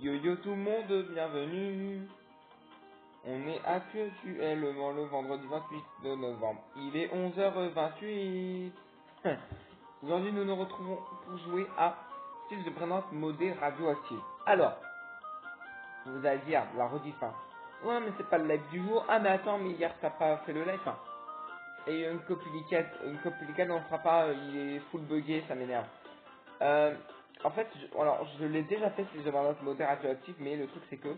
Yo yo tout le monde, bienvenue. On est actuellement le vendredi 28 de novembre. Il est 11h28. Aujourd'hui, nous nous retrouvons pour jouer à Style de présence modé radioactive. Alors, vous allez dire, la rediff, hein. Ouais, mais c'est pas le live du jour. Ah, mais attends, mais hier, t'as pas fait le live, hein. Et une copycat, on ne fera pas, il est full buggé, ça m'énerve. En fait, je l'ai déjà fait, Style de présence modé radioactive, mais le truc, c'est que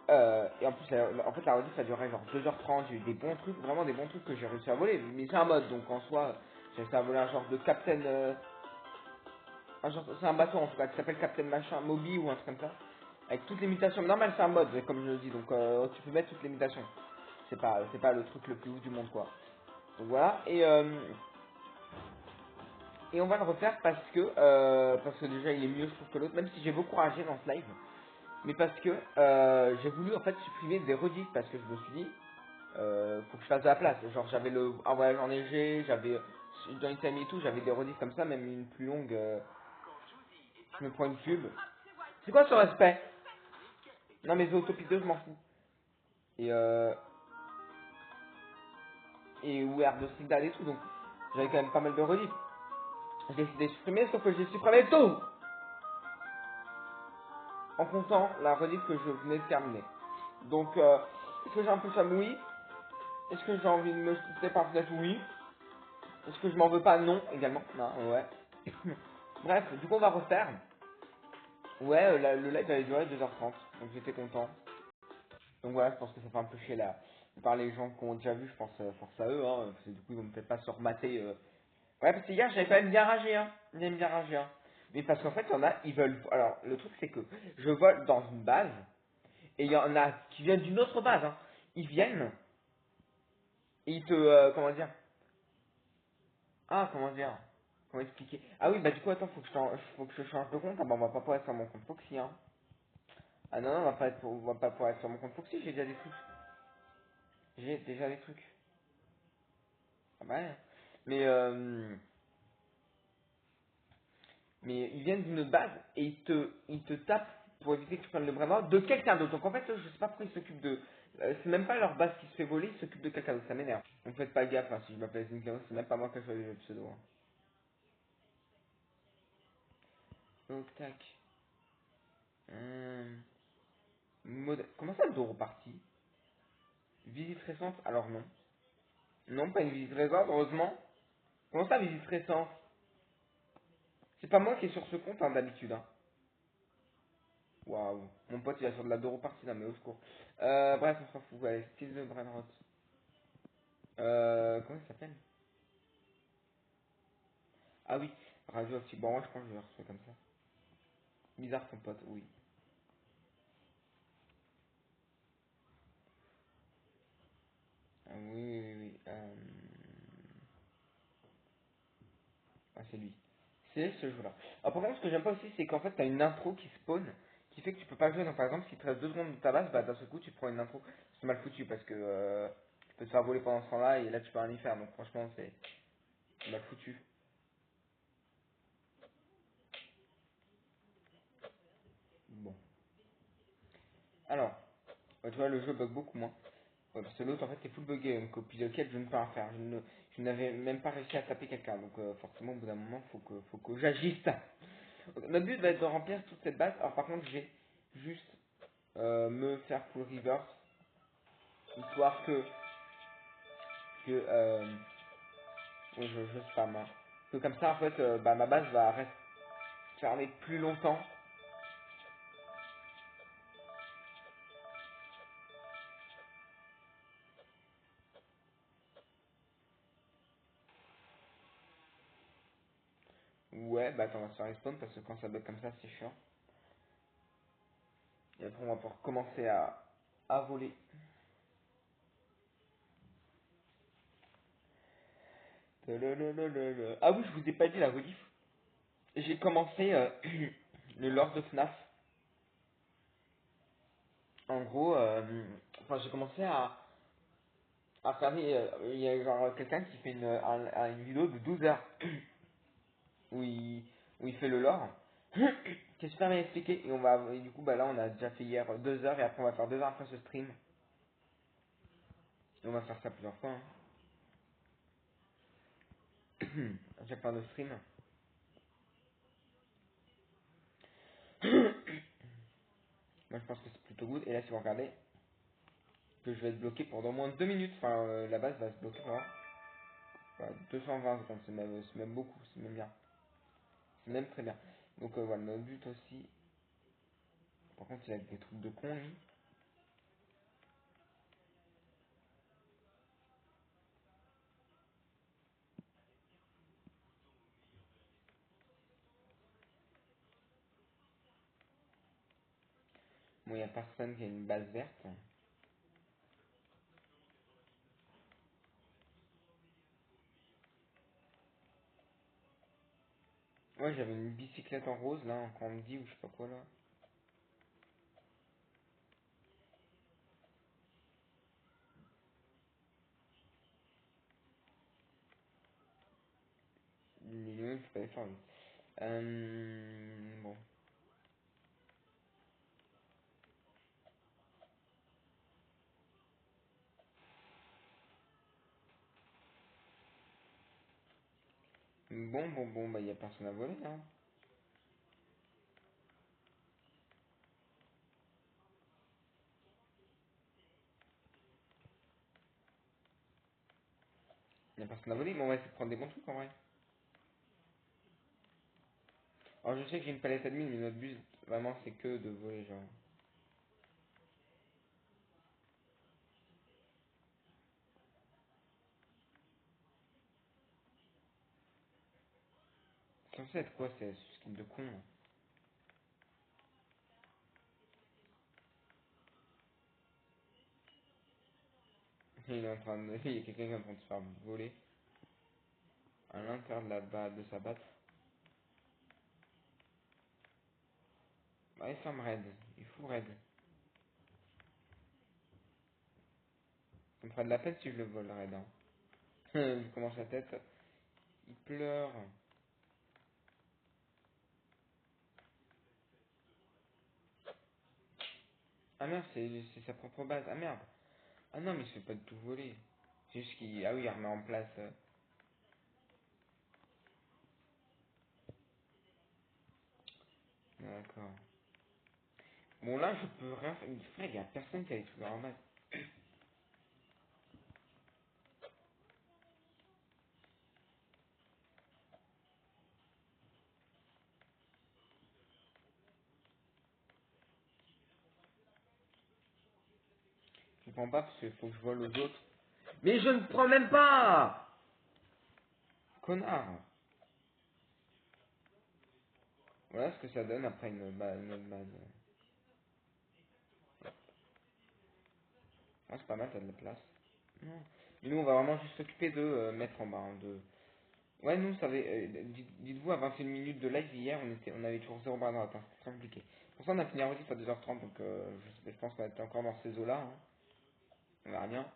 et en plus, en fait, la rediff ça durait genre 2h30. J'ai eu des bons trucs, vraiment des bons trucs que j'ai réussi à voler. Mais c'est un mode, donc en soi, j'ai réussi à voler un genre de Captain. C'est un bateau en tout cas qui s'appelle Captain Machin, Moby ou un truc comme ça. Avec toutes les mutations. Normal, c'est un mode, comme je le dis, donc tu peux mettre toutes les mutations. C'est pas le truc le plus ouf du monde, quoi. Donc voilà, et on va le refaire parce que déjà il est mieux, je trouve, que l'autre, même si j'ai beaucoup ragé dans ce live. Mais parce que j'ai voulu en fait supprimer des rediffs parce que je me suis dit faut que je fasse de la place. Genre j'avais le un voyage enneigé, j'avais dans une famille et tout, j'avais des rediffs comme ça, même une plus longue. Je me prends une pub. C'est quoi ce respect? Non mais Zootopie 2 je m'en fous. Et et ou Air de Sigdal et tout, donc j'avais quand même pas mal de rediffs. J'ai décidé de supprimer, sauf que j'ai supprimé tout en comptant la rediff que je venais de terminer. Donc est-ce que j'ai un peu ça? Oui. Est-ce que j'ai envie de me jeter par fenêtre? Oui. Est-ce que je m'en veux pas? Non, également. Non, ouais. Bref, du coup, on va refaire. Ouais, le live avait duré 2h30, donc j'étais content. Donc voilà, je pense que ça fait un peu chier là. Par les gens qui ont déjà vu, je pense, force à eux, hein, parce que du coup, ils vont peut-être pas se remater. Ouais, parce que hier, j'avais quand même bien ragé, hein. J'ai bien ragé, hein. Mais parce qu'en fait, il y en a, ils veulent. Alors, le truc, c'est que je vole dans une base, et il y en a qui viennent d'une autre base, hein. Ils viennent, et ils te. Comment dire? Ah, comment dire? Comment expliquer? Ah oui, bah du coup, attends, faut que je change de compte. Ah bah, on va pas pouvoir être sur mon compte Foxy, hein. Ah non, non, on va pas pouvoir être sur mon compte Foxy, j'ai déjà des trucs. J'ai déjà des trucs. Ah bah ouais. Mais, mais ils viennent d'une base et ils te tapent pour éviter que tu prennes le bras de quelqu'un d'autre. Donc en fait, je sais pas pourquoi ils s'occupent de. C'est même pas leur base qui se fait voler, ils s'occupent de quelqu'un d'autre, ça m'énerve. Donc faites pas gaffe, hein, si je m'appelle Zinkano, c'est même pas moi qui ai choisi le pseudo. Hein. Donc tac. Comment ça, Doro parti? Visite récente? Alors non. Non, pas une visite récente, heureusement. Comment ça, visite récente? C'est pas moi qui est sur ce compte, hein, d'habitude. Hein. Waouh. Mon pote, il a sur de la Doro partie, là, mais au secours. Bref, on s'en fout. Allez, Steve de Brainrot. Comment il s'appelle? Ah oui, Radioactive. Bon, moi, je pense que je vais le retrouver comme ça. Bizarre, ton pote, oui. Ah, oui, oui, oui, oui. Ah, c'est lui. C'est ce jeu-là. Alors, par contre, ce que j'aime pas aussi, c'est qu'en fait, t'as une intro qui spawn, qui fait que tu peux pas jouer. Donc, par exemple, si tu restes 2 secondes de ta base, bah, d'un seul coup, tu te prends une intro. C'est mal foutu parce que tu peux te faire voler pendant ce temps-là et là, tu peux rien y faire. Donc, franchement, c'est mal foutu. Bon. Alors, tu vois, le jeu bug beaucoup moins. Ouais, parce que l'autre, en fait, est full buggé, donc au piloquette, je ne peux rien faire. Je n'avais même pas réussi à taper quelqu'un. Donc, forcément, au bout d'un moment, faut que j'agisse. Donc, notre but va être de remplir toute cette base. Alors, par contre, je vais juste me faire full reverse, histoire que je spam. Hein. Que comme ça, en fait, bah, ma base va rester fermée plus longtemps. Ouais, bah attends, on va se faire respawn parce que quand ça bug comme ça, c'est chiant. Et après, on va pouvoir commencer à voler. Ah oui, je vous ai pas dit la rediff. J'ai commencé le Lord of FNAF. En gros, enfin, j'ai commencé à faire il y a genre quelqu'un qui fait une vidéo de 12 heures où il, où il fait le lore. qui est super bien expliqué. Et du coup, bah là, on a déjà fait hier 2 heures et après, on va faire 2 heures après ce stream. Et on va faire ça plusieurs fois. Hein. À chaque fin de stream. Moi, je pense que c'est plutôt good. Et là, si vous regardez, que je vais être bloqué pendant au moins 2 minutes. Enfin, la base va se bloquer pendant 220 secondes. C'est même beaucoup. C'est même bien. C'est même très bien. Donc, voilà, notre but aussi. Par contre, il y a des trucs de con, lui. Bon, il n'y a personne qui a une base verte. Ouais, j'avais une bicyclette en rose, là, en candy ou je sais pas quoi, là. Il faut pas les faire, lui. Bon. Bon, bah, il y a personne à voler, hein. Il y a personne à voler, mais on va essayer de prendre des bons trucs, en vrai. Alors, je sais que j'ai une palette admin, mais notre but, vraiment, c'est que de voler, genre. C'est censé être quoi, c'est ce skin de con, là. Il est en train de... Il y a quelqu'un qui est en train de se faire voler à l'intérieur de sa batte. Ah, il ferme raid. Il fout raid. Ça me fera de la peine si je le vole, raid, hein. Je commence la tête. Il pleure. Ah merde, c'est sa propre base. Ah merde. Ah non, mais il se fait pas de tout voler. C'est juste qu'il... Ah oui, il remet en place... D'accord. Bon, là, je peux rien faire. Frère, il y a personne qui a les trucs en base. Je comprends pas parce qu'il faut que je vole aux autres. Mais je ne prends même pas. Connard. Voilà ce que ça donne après une autre base. Ah, c'est pas mal, t'as de la place. Non. Mais nous, on va vraiment juste s'occuper de mettre en bas. Hein, de... Ouais, nous, ça avait, dites-vous, à 21 minutes de live hier, on avait toujours 0 barre de retard. C'était très compliqué. Pour ça, on a fini à rediff à 2h30, donc je pense qu'on était encore dans ces eaux-là. Hein. On verra bien.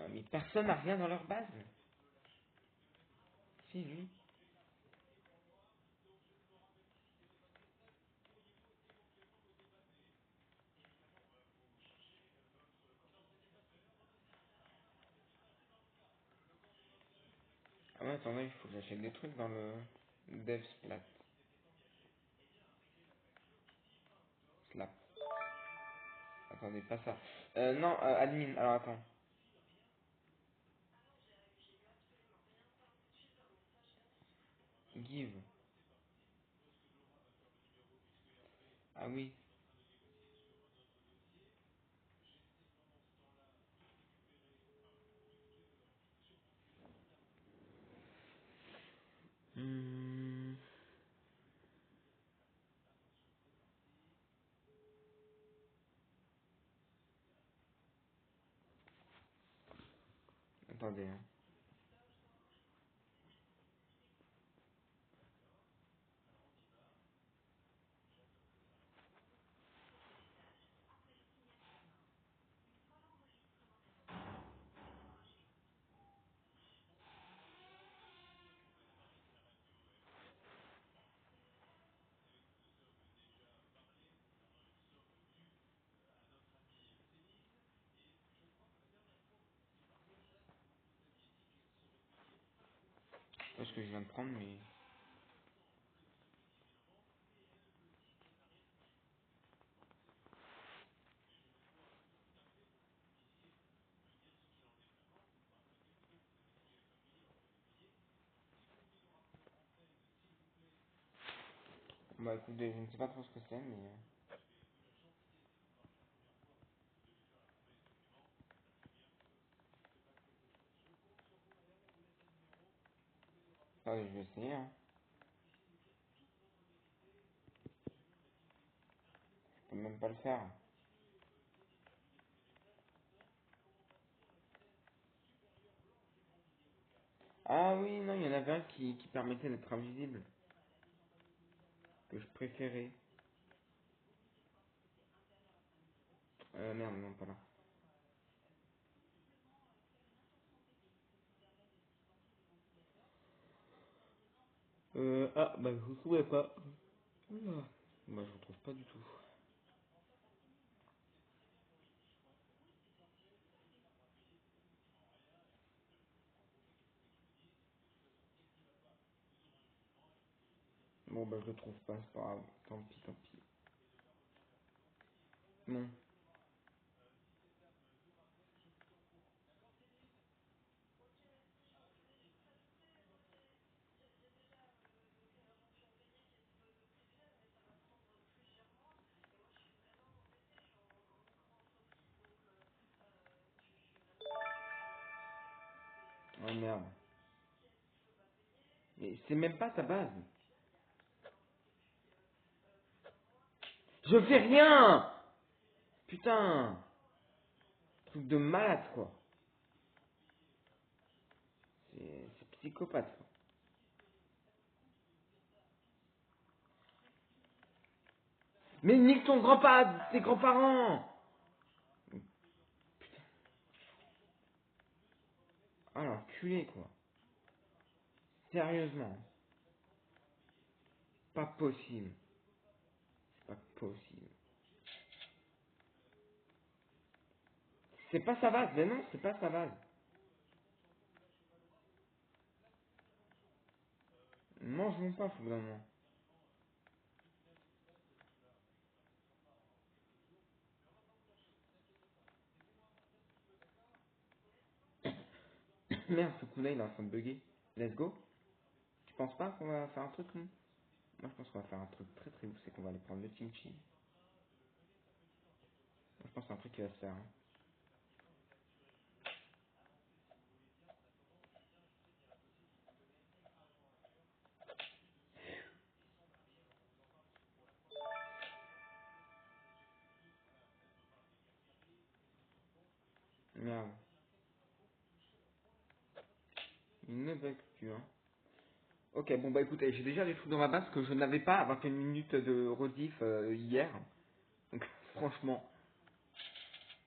Mais personne n'a rien dans leur base. Si, lui. Ah ouais, attendez, il faut que j'achète des trucs dans le dev slap. Attendez, pas ça. Non, admin, alors attends. Give. Ah oui. Hmm, Attendez. Hein. pas ce que je viens de prendre, mais... Bah écoute, je ne sais pas trop ce que c'est, mais... Ah, je vais essayer, hein. Je peux même pas le faire. Ah oui, non, il y en avait un qui permettait d'être invisible. Que je préférais. Merde, non, pas là. Ah, bah je ne trouvais pas. Oula. Bah je retrouve pas du tout. Bon bah je le trouve pas, c'est pas grave. Tant pis, tant pis. Non. Oh merde. Et c'est même pas sa base. Je fais rien. Putain. Truc de malade quoi. C'est psychopathe quoi. Mais nique ton grand-père, tes grands-parents. Ah l'enculé quoi. Sérieusement. Pas possible. C'est pas possible. C'est pas sa base, mais non, c'est pas sa base. Mange mon pas, faut vraiment. Merde, ce coup-là, il est en train de bugger. Let's go. Tu penses pas qu'on va faire un truc, non? Moi, je pense qu'on va faire un truc très très ouf, c'est qu'on va aller prendre le kimchi. Moi, je pense que c'est un truc qui va se faire. Hein. Merde. Il ne bug plus, hein. Ok, bon bah écoutez, j'ai déjà des trucs dans ma base que je n'avais pas à 21 minutes de rediff hier. Donc franchement,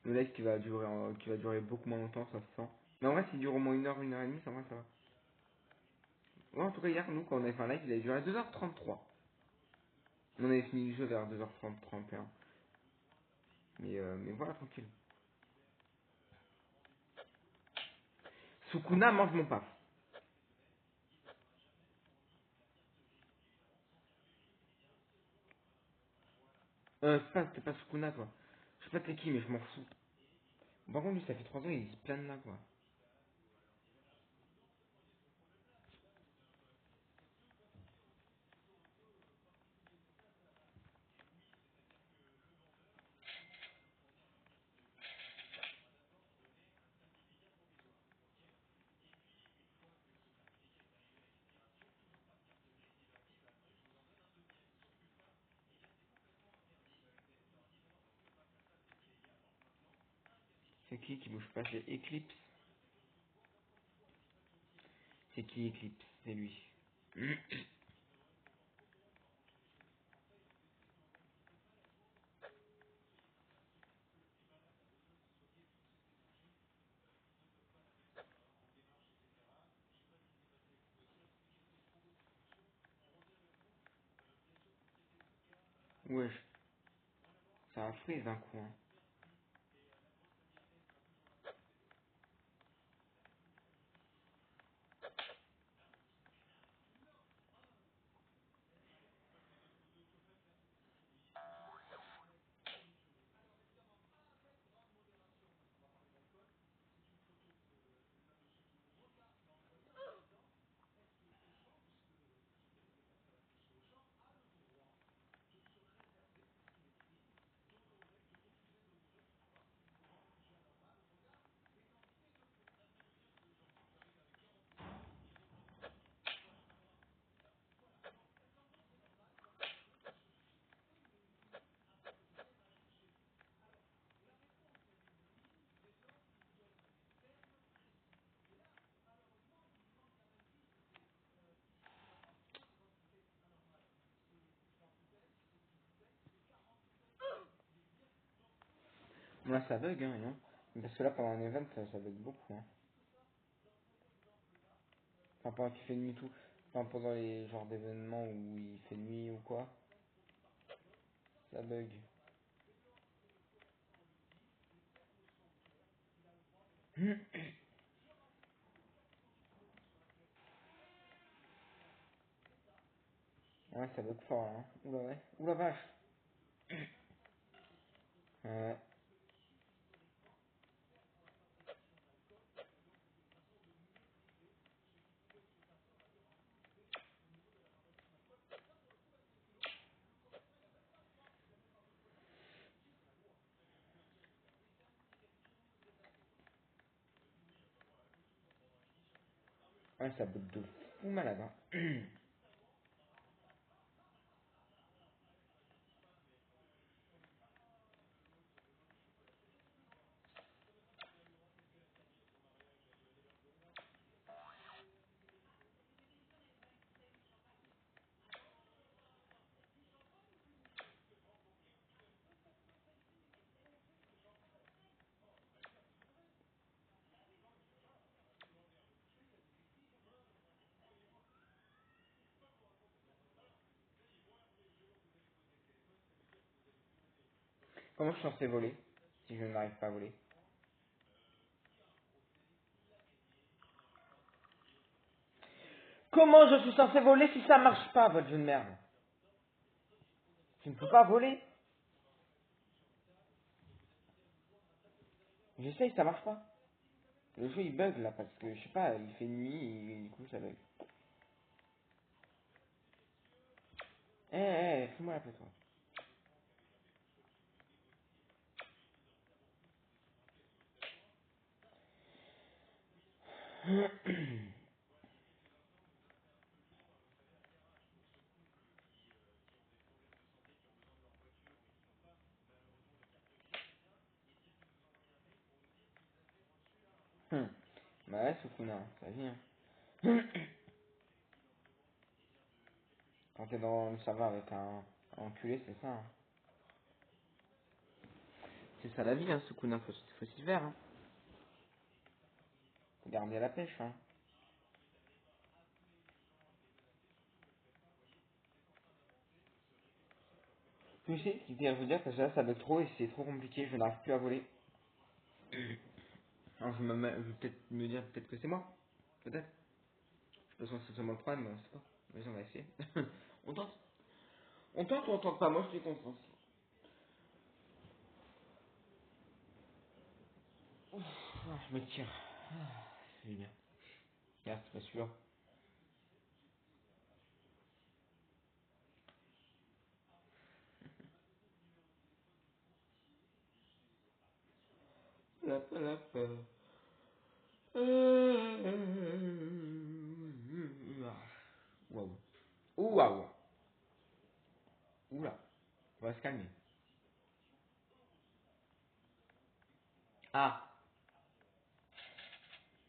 le live qui va durer beaucoup moins longtemps, ça se sent. Mais en vrai, s'il dure au moins une heure et demie, ça va, ça va. Ouais, en tout cas, hier, nous, quand on avait fait un live, il a duré 2h33. On avait fini le jeu vers 2h30, 31. Mais voilà, tranquille. Sukuna mange mon paf. C'est pas Sukuna, toi. Je sais pas t'es qui, mais je m'en fous. Par contre, lui, ça fait 3 ans, il se plane là, quoi. C'est qui bouge pas? C'est Eclipse. C'est qui Eclipse? C'est lui. Wesh, ça a freeze d'un coup, hein. Là, ça bug, hein, non? Parce que là, pendant un event, ça bug beaucoup, hein. Enfin, pendant qu'il fait nuit tout. Enfin, pendant les genres d'événements où il fait nuit ou quoi, ça bug. Ouais, ça bug fort, hein. Oula, ouais. Oula, vache. Ouais. Ouais, ça bug de fou malade, hein. Comment je suis censé voler si je n'arrive pas à voler? Comment je suis censé voler si ça marche pas, votre jeu de merde? Tu ne peux pas voler? J'essaye, ça marche pas. Le jeu il bug là parce que je sais pas, il fait nuit et du coup ça bug. Fais-moi la paix toi. Bah ouais, Sukuna, ça vient. Quand t'es dans le serveur avec un enculé, c'est ça. Hein. C'est ça la vie, hein, Sukuna, faut s'y faire. Hein. Faut garder la pêche. Hein. Tu sais, ce que je veux dire, parce que là ça bug trop et c'est trop compliqué, je n'arrive plus à voler. Alors je vais peut-être me dire peut-être que c'est moi. Peut-être. De toute façon c'est seulement le problème, mais on sait pas. Vas-y, on va essayer. On tente. On tente ou on tente pas, moi je suis content. Ouf, je me tire. C'est bien. Regarde, c'est pas sûr. Hop, hop. Waouh. Waouh. Oula. On va se calmer. Ah.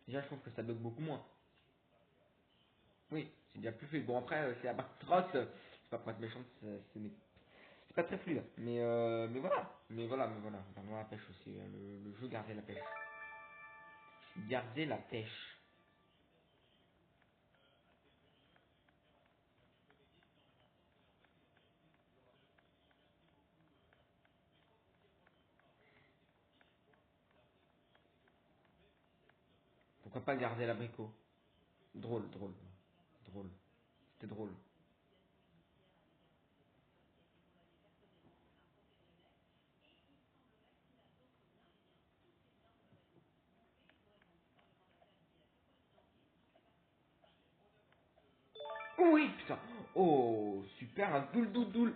Déjà, je trouve que ça bug beaucoup moins. Oui, c'est bien plus fluide. Bon, après, c'est à Bartross. C'est pas pour être méchant, c'est pas très fluide. Mais voilà. Mais voilà. Vraiment la pêche aussi. Le jeu, garder la pêche. Garder la pêche. Pourquoi pas garder l'abricot? Drôle. C'était drôle. Oui, putain. Oh, super, un doule.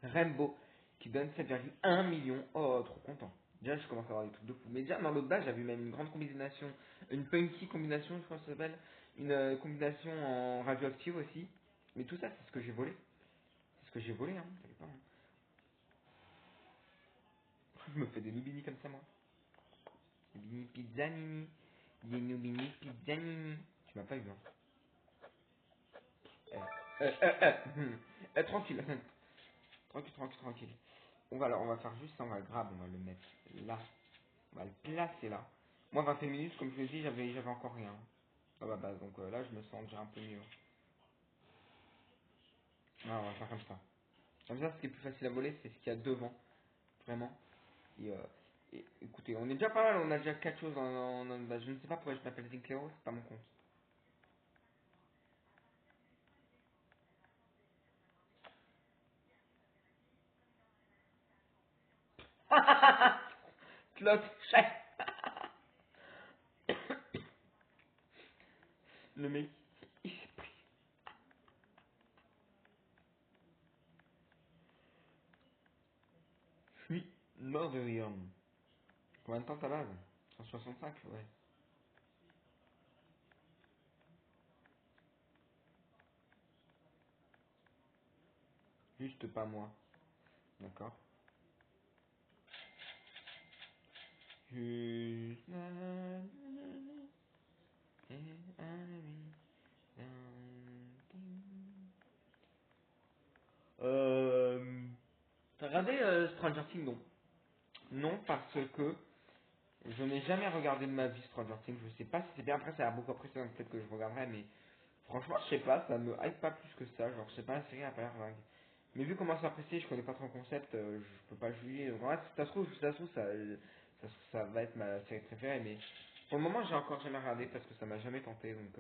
Rainbow, qui donne 7,1 millions. Oh, trop content. Déjà, je commence à avoir des trucs de fou. Mais déjà, dans l'autre base, j'avais même une grande combinaison, une punky combinaison, je crois que ça s'appelle. Une combinaison en radioactive aussi. Mais tout ça, c'est ce que j'ai volé. C'est ce que j'ai volé, hein. T'inquiète pas, hein. Je me fais des noubini comme ça, moi. Des bini pizzanini. Des noubini pizzanini. Tu m'as pas eu, hein. Tranquille. Tranquille. on va faire juste ça, on va le grab, on va le mettre là. On va le placer là. Moi 21 minutes, comme je l'ai dit, j'avais encore rien à ma base. Donc là, je me sens déjà un peu mieux. Ah, on va faire comme ça. Comme ça, ce qui est plus facile à voler, c'est ce qu'il y a devant. Vraiment. Et, écoutez, on est déjà pas mal, on a déjà 4 choses bah, je ne sais pas pourquoi je m'appelle Zinclero, c'est pas mon compte. Clock, chef. Le mec, il s'est pris. Je suis mort de rire. Combien de temps ta base? 165, ouais. Juste pas moi. D'accord. Juste... T'as regardé Stranger Things? Non. Non, parce que je n'ai jamais regardé de ma vie Stranger Things. Je sais pas si c'est bien. Après, ça a beaucoup apprécié, donc peut-être que je regarderai, mais franchement, je sais pas, ça me hype pas plus que ça. Genre, je sais pas, la série a pas l'air dingue. Mais vu comment c'est apprécié, je connais pas trop le concept, je peux pas juger. Donc, en vrai, ça se trouve, ça va être ma série préférée, mais pour le moment, j'ai encore jamais regardé parce que ça m'a jamais tenté. Donc,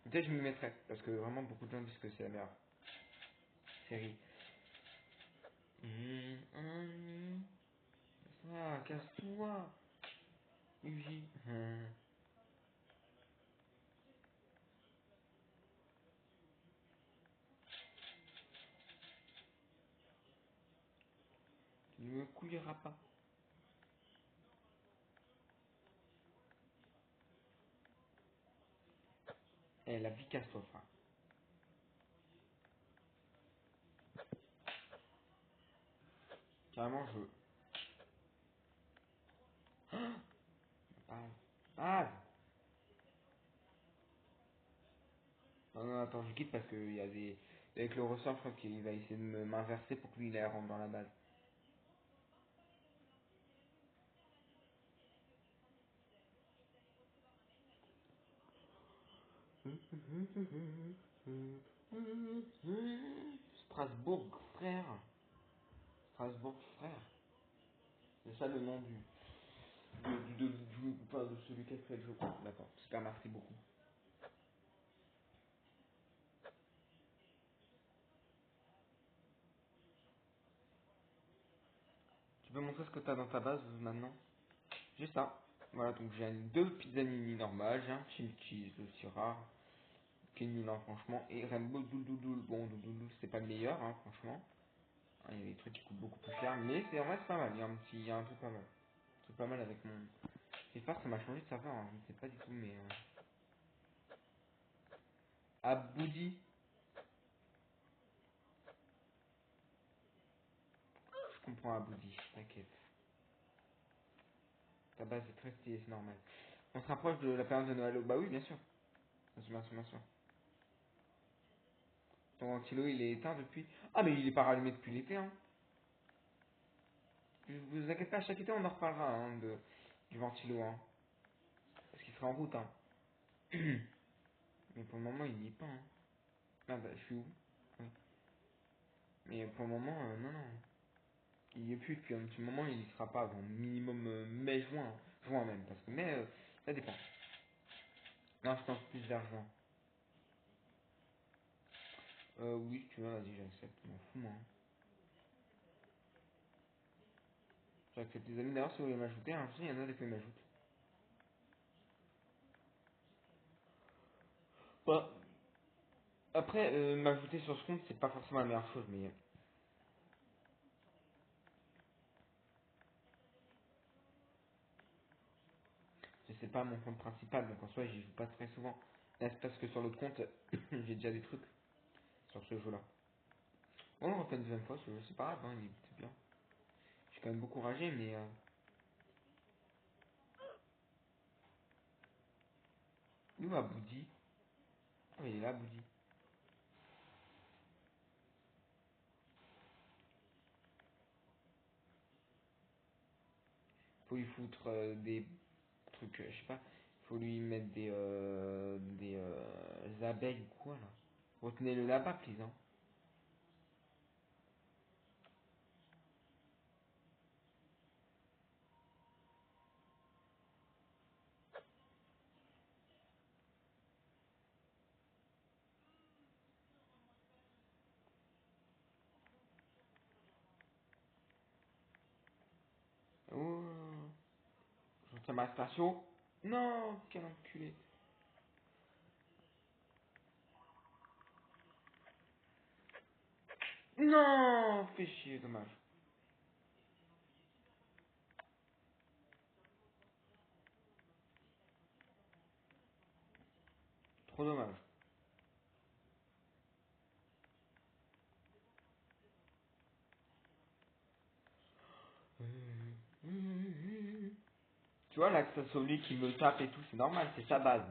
peut-être je m'y mettrai parce que vraiment beaucoup de gens disent que c'est la meilleure série. Ah, casse-toi, Yuji. Tu ne me couilleras pas. Eh, la vie casse-toi, frère. Carrément, je. Ah, ah. Non, non, attends, je quitte parce qu'il y a des. Avec le ressort, je crois qu'il va essayer de m'inverser pour que lui il rentre dans la base. Strasbourg, frère. Strasbourg, frère. C'est ça le nom enfin, de celui qui a fait le jeu. D'accord, super, merci beaucoup. Tu peux montrer ce que t'as dans ta base maintenant? Juste ça. Voilà, donc j'ai deux pizzanini normales, j'ai un chili cheese aussi rare, qui est nul, hein, franchement, et Rainbow Doudoudoul. Bon, Doudoudoul, c'est pas le meilleur, hein, franchement. Hein, il y a des trucs qui coûtent beaucoup plus cher, mais c'est en vrai c'est pas mal. Il y a un truc pas mal. Un truc pas mal avec mon. J'espère que ça m'a changé de serveur, hein, je ne sais pas du tout, mais. Aboudi, je comprends Aboudi, t'inquiète. Ta base est très stylée, c'est normal. On se rapproche de la période de Noël. Bah oui, bien sûr. Bien sûr, bien sûr, bien sûr. Ton ventilo, il est éteint depuis. Ah, mais il est pas rallumé depuis l'été, hein. Vous inquiétez pas, chaque été, on en reparlera, hein, du ventilo, hein. Parce qu'il sera en route, hein. Mais pour le moment, il n'y est pas, hein. Ah, bah, je suis où? Oui. Mais pour le moment, non, non. Il n'y est plus depuis un petit moment, il y sera pas avant minimum mai, juin. Juin même, parce que mai, ça dépend. Non, je pense plus vers juin. Oui, si tu veux, vas-y, j'accepte. Je m'en fous, moi, hein. J'accepte les amis. D'ailleurs, si vous voulez m'ajouter, hein, je sais, il y en a des qui m'ajoutent. Bah, après, m'ajouter sur ce compte, c'est pas forcément la meilleure chose, mais c'est pas mon compte principal, donc en soi, j'y joue pas très souvent. Là, c'est parce que sur l'autre compte, j'ai déjà des trucs sur ce jeu-là. Bon, on refait une deuxième fois, ce jeu, c'est pas grave, hein, il est bien. Je suis quand même beaucoup ragé, mais où Aboudi? Ah, il est là, Aboudi. Faut lui foutre des trucs, je sais pas. Faut lui mettre des abeilles ou quoi là. Retenez-le là-bas, please. Hein. Oh, je retiens ma station. Non, quel enculé. Non, fais chier, dommage. Trop dommage. Tu vois là que ça soit lui qui me tape et tout, c'est normal, c'est sa base.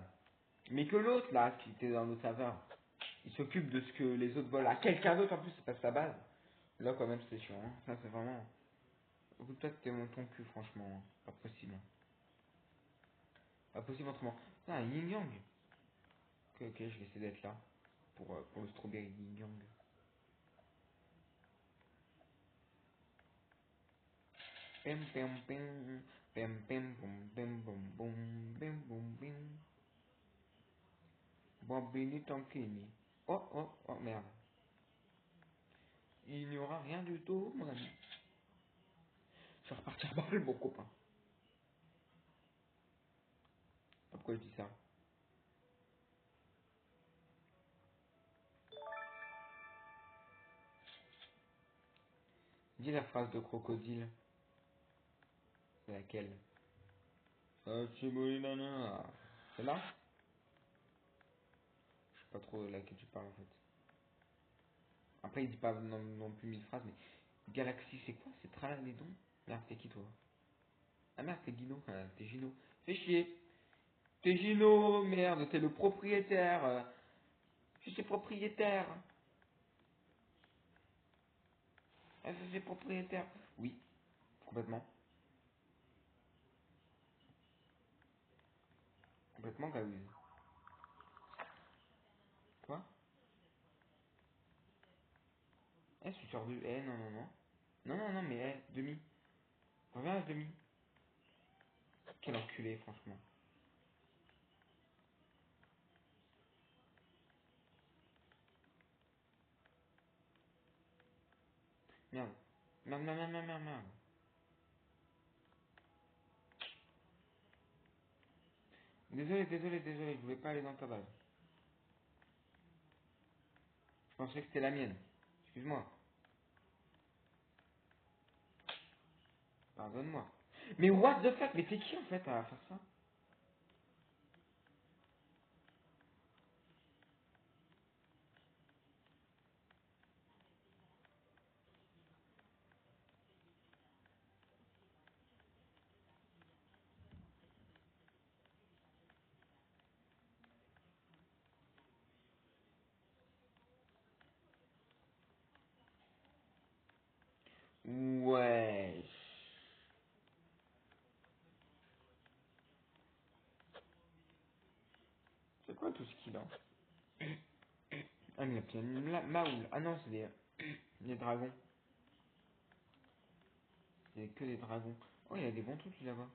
Mais que l'autre là, qui était dans l'autre serveur, il s'occupe de ce que les autres volent à quelqu'un d'autre en plus, c'est pas sa base. Là quand même c'est chiant, hein. Ça c'est vraiment... Écoute-toi que t'es mon ton cul franchement, hein. Pas possible. Pas possible autrement. Ah, un yin yang. Ok, ok, je vais essayer d'être là. Pour le strawberry yin yang. Pim pim pim. Pim pim pum pim pum pum pim pum pim. Bambini tankini. Oh oh oh merde. Il n'y aura rien du tout, mon ami. Je vais repartir balle, mon copain. Pourquoi je dis ça? Dis la phrase de crocodile. C'est laquelle? Nana. C'est là? Je sais pas trop laquelle tu parles en fait. Après, il dit pas non plus mille phrases, mais Galaxy, c'est quoi? C'est Tralalédon? Merde, t'es qui toi? Ah merde, t'es Guino. T'es Gino. Fais chier. T'es Gino, merde, t'es le propriétaire. Je suis propriétaire. Je suis propriétaire. Oui, complètement. Complètement, Gawil. Quoi? Eh, je suis sur deux. Eh, non, non, non. Non, non, non, mais demi. Reviens à demi. Quel enculé, franchement. Merde. Merde, merde, merde, merde, merde, merde. Désolé, désolé, désolé, je voulais pas aller dans ta base. Je pensais que c'était la mienne. Excuse-moi. Pardonne-moi. Mais what the fuck? Mais t'es qui en fait à faire ça? Ouais. C'est quoi tout ce qu'il a? Ah, mais il y a Maoul. Ah non, c'est des dragons. C'est que des dragons. Oh, il y a des bons trucs là-bas.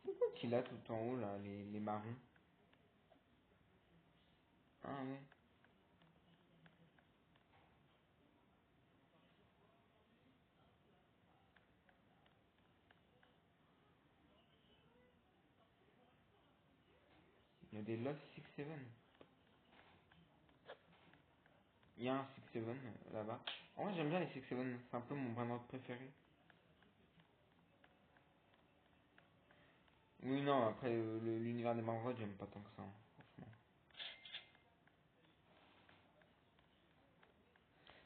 C'est quoi qu'il a tout en haut là, les marrons? Ah ouais. Il y a des Love 6-7. Il y a un 6-7 là-bas. En vrai, j'aime bien les 6-7. C'est un peu mon brand préféré. Oui, non, après, l'univers des Marvel, j'aime pas tant que ça, hein, franchement.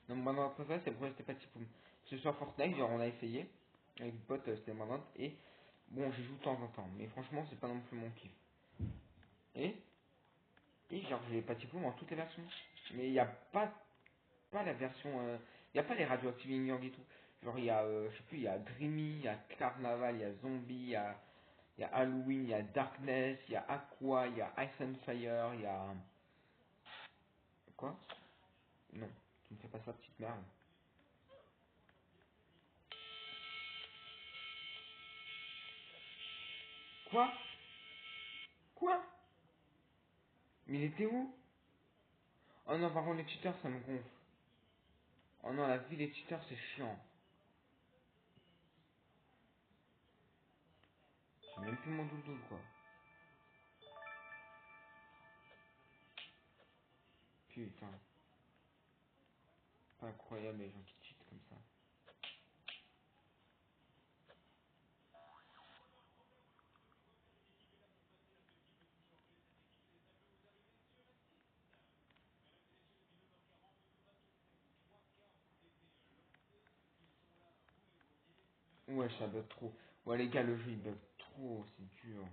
Non, mon brand préféré, c'est pour c'était pas Tipoum. Ce soir Fortnite, genre, on a essayé. Avec le pote, c'était Mandant. Et bon, je joue de temps en temps. Mais franchement, c'est pas non plus mon kiff. Et, et genre, j'ai pas Tipoum en toutes les versions. Mais il y a pas la version. Il y a pas les radioactives Yin Yang et tout. Genre, il y a, je sais plus, il y a Dreamy, il y a Carnaval, il y a Zombie, il y a Halloween, il y a Darkness, il y a Aqua, il y a Ice and Fire, il y a... Quoi? Non, tu ne fais pas ça, petite merde. Quoi? Quoi? Mais il était où? Oh non, par contre, les cheaters, ça me gonfle. Oh non, la vie des cheaters, c'est chiant. J'ai même plus mon doudou, quoi. Putain. Pas incroyable, les gens qui cheatent comme ça. Ouais, ça bug trop. Ouais, les gars, le jeu, il bug trop, c'est dur.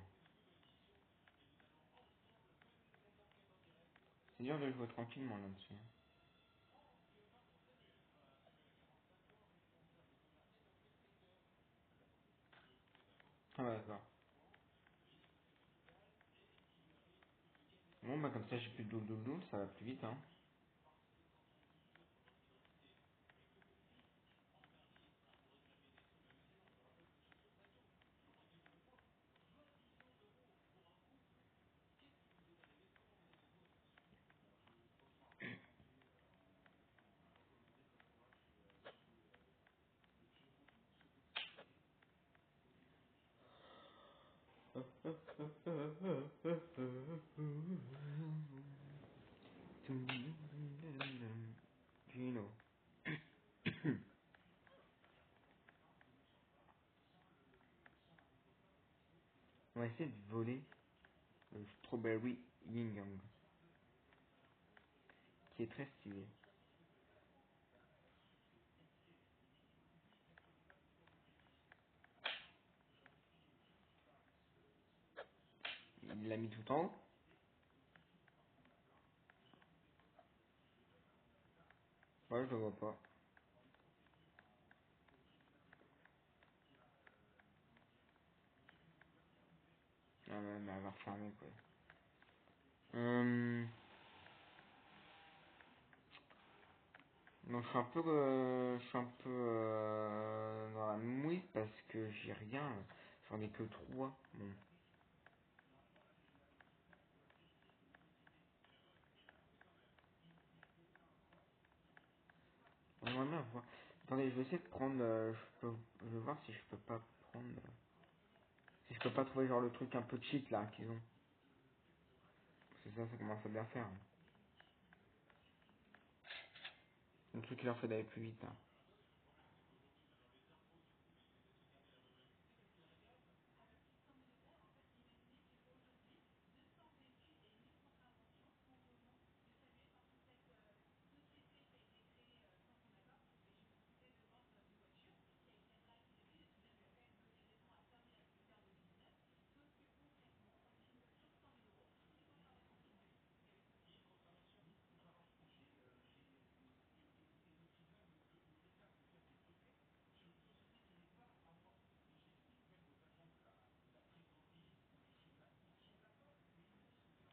C'est dur de jouer tranquillement là-dessus. Ah ouais, d'accord. Bon, bah comme ça, j'ai plus de doudou, ça va plus vite, hein. Pino. On va essayer de voler le Strawberry Yin Yang, qui est très stylé. Il l'a mis tout en haut. Ouais, je le vois pas. Ah ouais, mais elle va refermer, quoi. Donc je suis un peu dans la mouise parce que j'ai rien. J'en ai que 3. Bon. On va bien voir. Attendez, je vais essayer de prendre. Je vais voir si je peux pas prendre. Si je peux pas trouver genre le truc un peu cheat là qu'ils ont. Parce que ça commence à bien faire. Le truc qui leur fait d'aller plus vite là.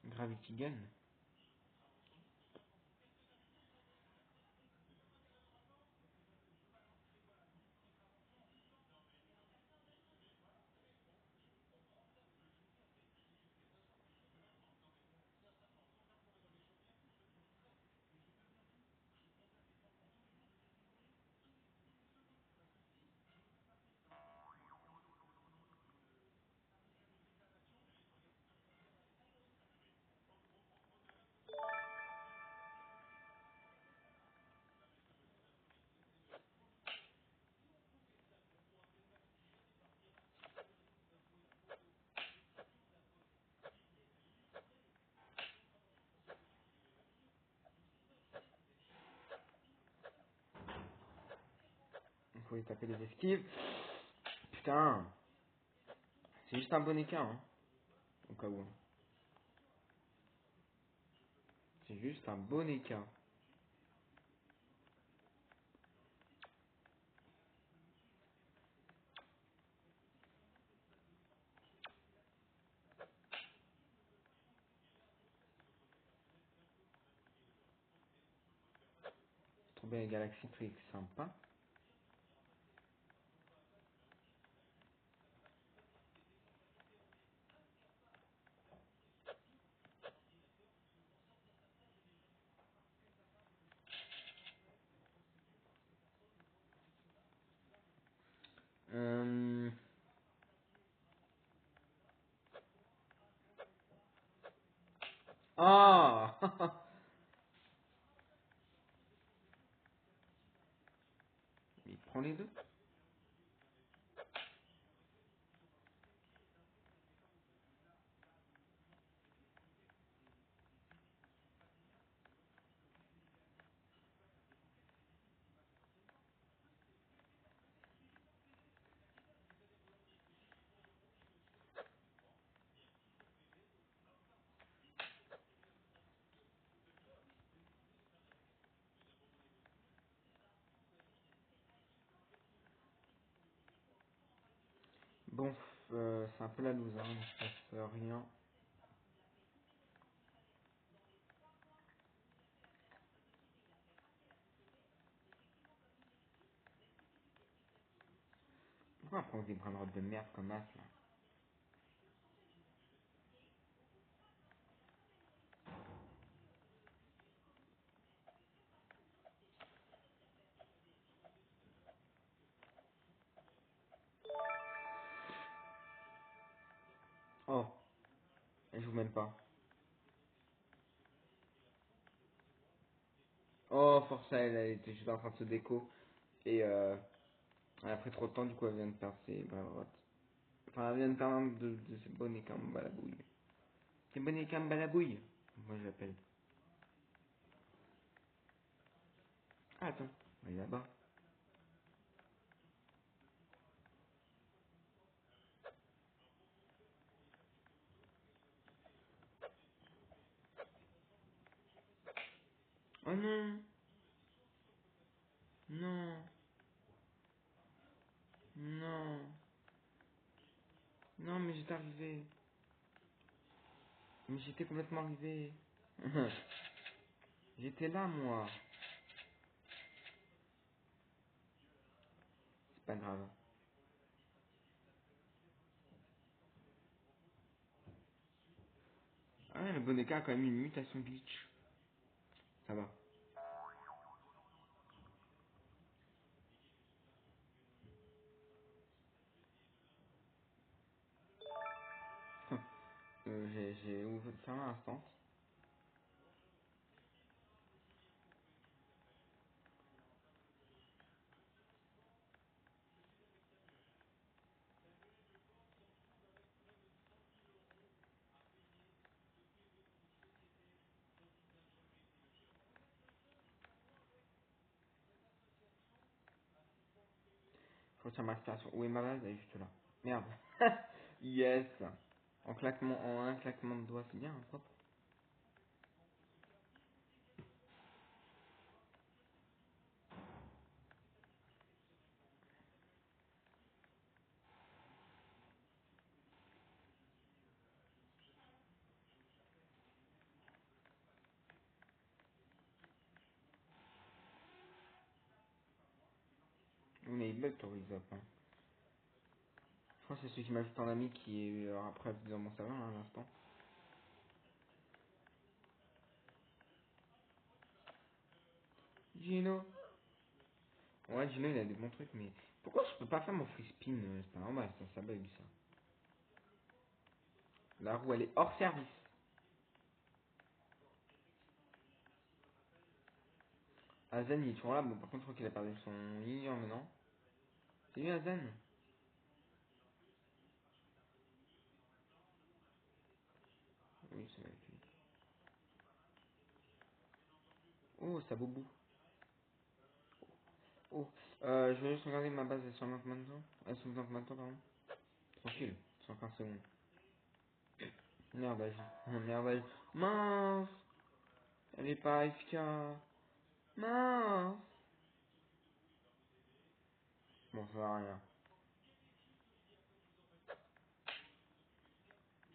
Gravity Gun. Il faut y taper les esquives. Putain. C'est juste un bon écart, hein. Au cas où. C'est juste un bon écart. Ben, Galaxy Trix, sympa. Euh... Ah Il prend les deux. Bon, c'est un peu la loose, hein, il se passe rien. Pourquoi on prend des grandes robes de merde comme As, là? Oh, elle joue même pas. Oh, Força, elle était juste en train de se déco. Et elle a pris trop de temps, du coup, elle vient de perdre ses bravottes. Enfin, elle vient de perdre un de ses bonnets comme balabouille. Ses bonnets comme balabouille. Moi, je l'appelle. Ah, attends, elle est là-bas. Oh non, non, non, non, mais j'étais arrivé. Mais j'étais complètement arrivé. J'étais là, moi. C'est pas grave. Ah ouais, le Boneka a quand même une mutation glitch. Ça va. J'ai ouvert fermé l'instant. Je retiens ma station. Où est ma base? Elle est juste là. Merde. Yes. En un claquement de doigts, c'est bien, hein, propre. Mais il bug ton Rizop, hein. Je crois que c'est celui qui m'ajoute en ami qui est après dans mon salon, là, à l'instant. Gino. Ouais, Gino, il a des bons trucs, mais... Pourquoi je peux pas faire mon free spin? C'est pas normal, ça bug, ça. La roue, elle est hors service. Azan, il est toujours là, bon, par contre, je crois qu'il a perdu son yin maintenant. C'est lui, Azan? Oui, c'est avec lui. Oh, ça boubou. Oh, je vais juste regarder ma base, elle est sur maintenant. Elle est sur maintenant, pardon. Tranquille, 115 secondes. Merdage. Oh, merdage. Mince. Elle est pas efficace. Mince. Bon, ça va rien.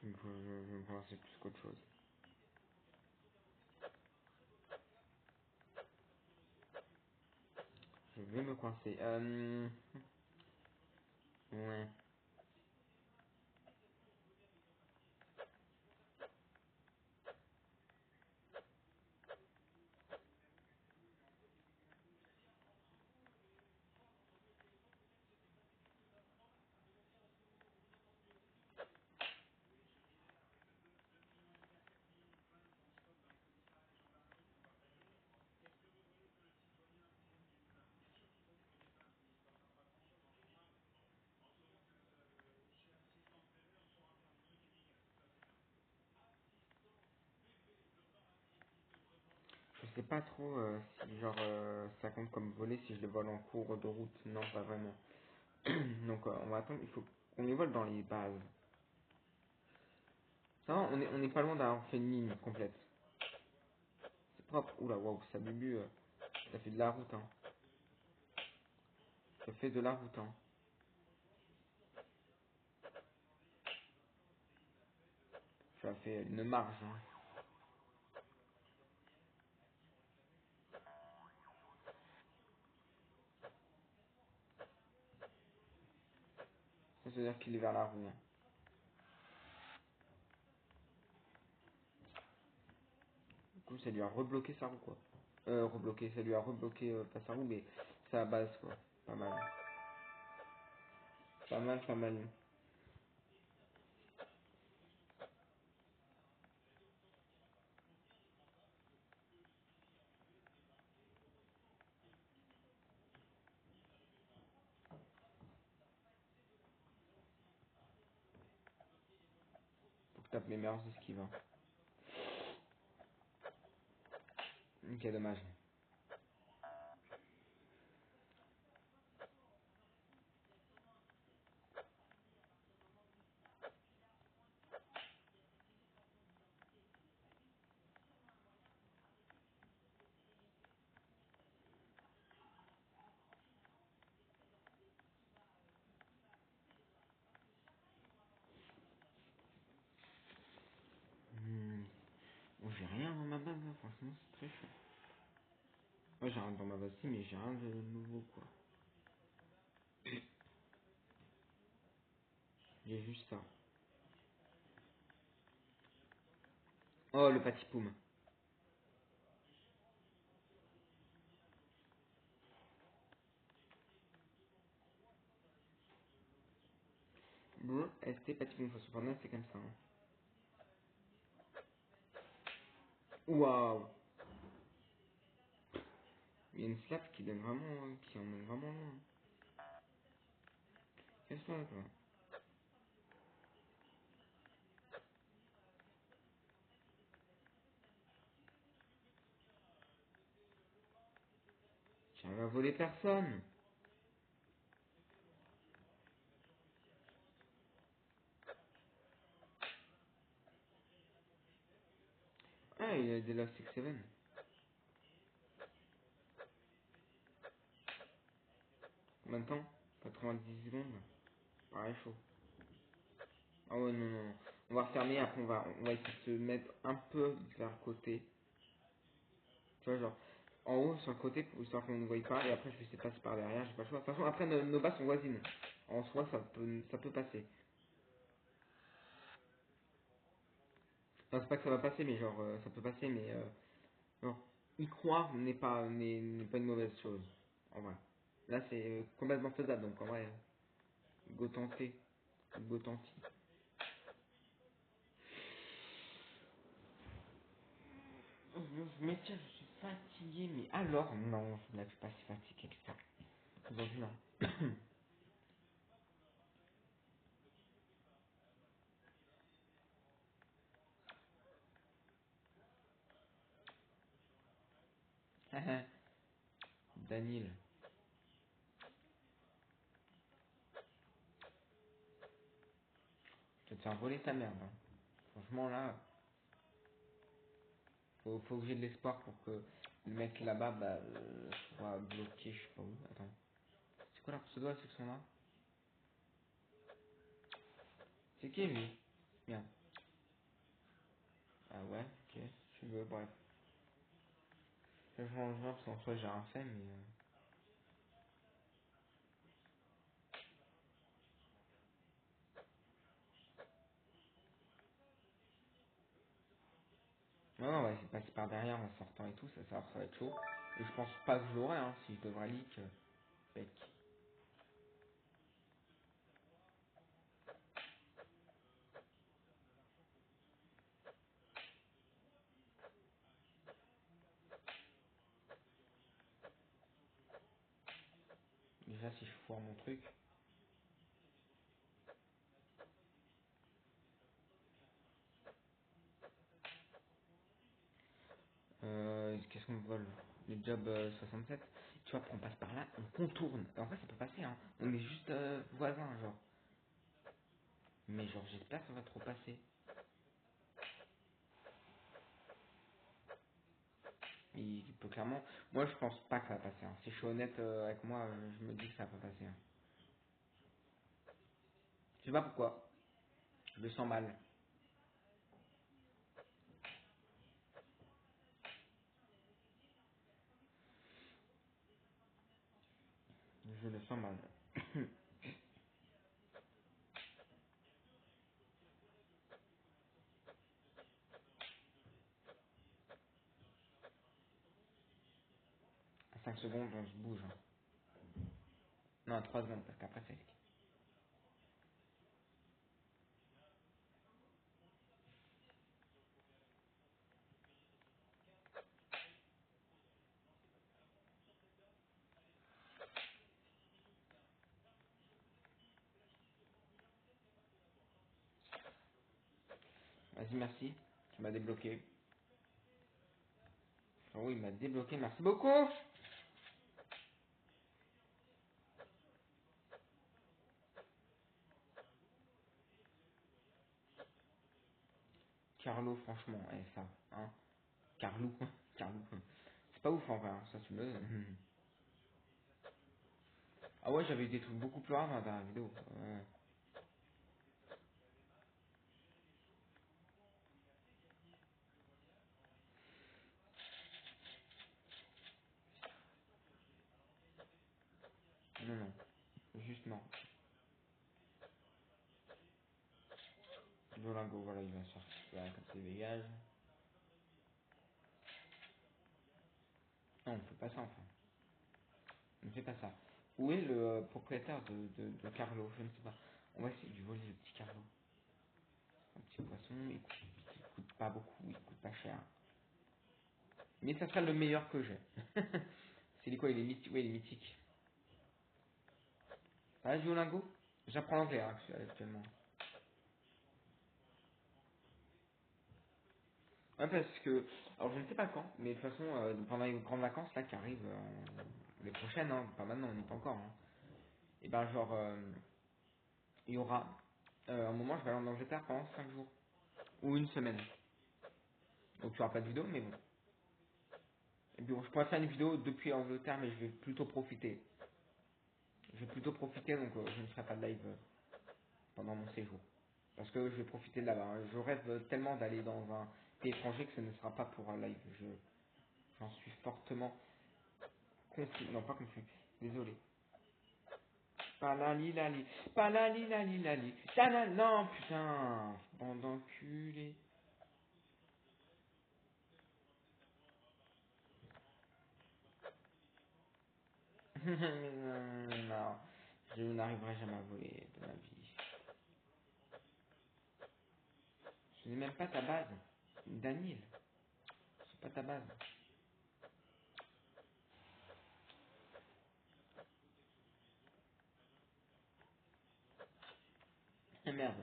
Je vais me lancer plus qu'autre chose. Je vais me coincer. Ouais. Je sais pas trop si genre ça compte comme voler si je le vole en cours de route. Non, pas vraiment. Donc on va attendre. Il faut qu'on les vole dans les bases. Ça va, on est pas loin d'avoir fait une ligne complète. C'est propre. Oula, waouh, ça bubu. Ça fait de la route, hein. Ça fait de la route, hein. Ça fait une marge, hein. Ça veut dire qu'il est vers la rue, hein. Du coup, ça lui a rebloqué sa roue, quoi. Rebloqué, ça lui a rebloqué pas sa roue, mais sa base, quoi. Pas mal. Pas mal, pas mal. Faut que je tape mes meilleures esquives, hein. Ok, dommage. Hmm. Bon, j'ai rien dans ma base, hein. Franchement, c'est très chaud. Ouais, j'ai rien dans ma base aussi, mais j'ai rien de nouveau, quoi. J'ai juste ça. Oh, le patipoum. Bon, ST patipoum, faut se prendre, c'est comme ça, hein. Waouh. Il y a une slap qui donne vraiment, qui emmène vraiment loin. Qu'est-ce que c'est, toi? J'arrive à voler personne. Ah, il a des Love 6-7. Combien de temps? 90 secondes. Pareil chaud. Ah ouais, non, non. On va refermer, après on va essayer de se mettre un peu vers le côté. Tu vois, genre, en haut, sur le côté, pour histoire qu'on ne voie pas, et après je vais essayer de passer par derrière, j'ai pas le choix. De toute façon, après, nos bases sont voisines. En soi, ça peut passer. Enfin, c'est pas que ça va passer, mais genre, ça peut passer, mais genre, y croire n'est pas une mauvaise chose. En vrai. Là, c'est complètement faisable, donc en vrai, go tenter. Go tenter. Je m'étire, je suis fatigué, mais alors, non, je ne suis pas si fatigué que ça. Aujourd'hui, non. Daniel, tu vas te faire voler ta merde, hein. Franchement, là, faut que j'ai de l'espoir pour que le mec là-bas bah, soit bloqué, je sais pas où. Attends. C'est quoi leur pseudo à ceux qui sont là? C'est qui lui? Merde. Ah ouais, ok, si tu veux, bref. Je change rien parce qu'en soi j'ai rien fait, mais. Non, non, ouais, c'est passer par derrière en sortant et tout, ça va être chaud. Et je pense pas que je l'aurai, hein, si je devrais leak. Bec. Déjà, si je foire mon truc. Qu'est-ce qu'on vole? Le job 67. Tu vois, on passe par là, on contourne. En vrai, ça peut passer, hein. On est juste voisins, genre. Mais genre, j'espère que ça va trop passer. Il peut clairement... Moi, je pense pas que ça va passer, hein. Si je suis honnête avec moi, je me dis que ça va pas passer, hein. Je sais pas pourquoi. Je le sens mal. Je le sens mal. À 5 secondes, on se bouge, hein. Non, à 3 secondes, parce qu'après, c'est... Vas-y, merci. Tu m'as débloqué. Oh oui, il m'a débloqué, merci beaucoup. Carlo, franchement, ça, hein. Carlou, Carlou. C'est pas ouf en vrai, hein, ça tu me... Ah ouais, j'avais eu des trucs beaucoup plus rares dans la vidéo. Non, non, juste non. Duolingo, voilà, il va sortir. Voilà, comme ça, il dégage. Non, on fait pas ça, enfin. On ne fait pas ça. Où est le propriétaire de Carlo? Je ne sais pas. On va essayer de voler le petit Carlo. Un petit poisson, il coûte pas beaucoup, il coûte pas cher. Mais ça sera le meilleur que j'ai. C'est quoi? Il est mythique. Oui, il est mythique. Ah, Duolingo? J'apprends l'anglais hein, actuellement. Ouais, parce que, alors je ne sais pas quand, mais de toute façon, pendant les grandes vacances là qui arrivent, les prochaines, hein, pas maintenant, on n'y est pas encore. Hein. Et ben genre, il y aura un moment, je vais aller en Angleterre pendant 5 jours ou une semaine. Donc tu auras pas de vidéo, mais bon. Et puis bon, je pourrais faire une vidéo depuis l'Angleterre, mais je vais plutôt profiter. Je vais plutôt profiter, donc je ne ferai pas de live pendant mon séjour. Parce que je vais profiter de là-bas. Hein. Je rêve tellement d'aller dans un pays étranger que ce ne sera pas pour un live. J'en suis fortement confiant. Non, pas confiant. Désolé. Palali lali, palali lali lali, tala, non putain, bande d'enculés. Non, je n'arriverai jamais à voler de ma vie. Ce n'est même pas ta base, Daniel, c'est pas ta base. Eh merde.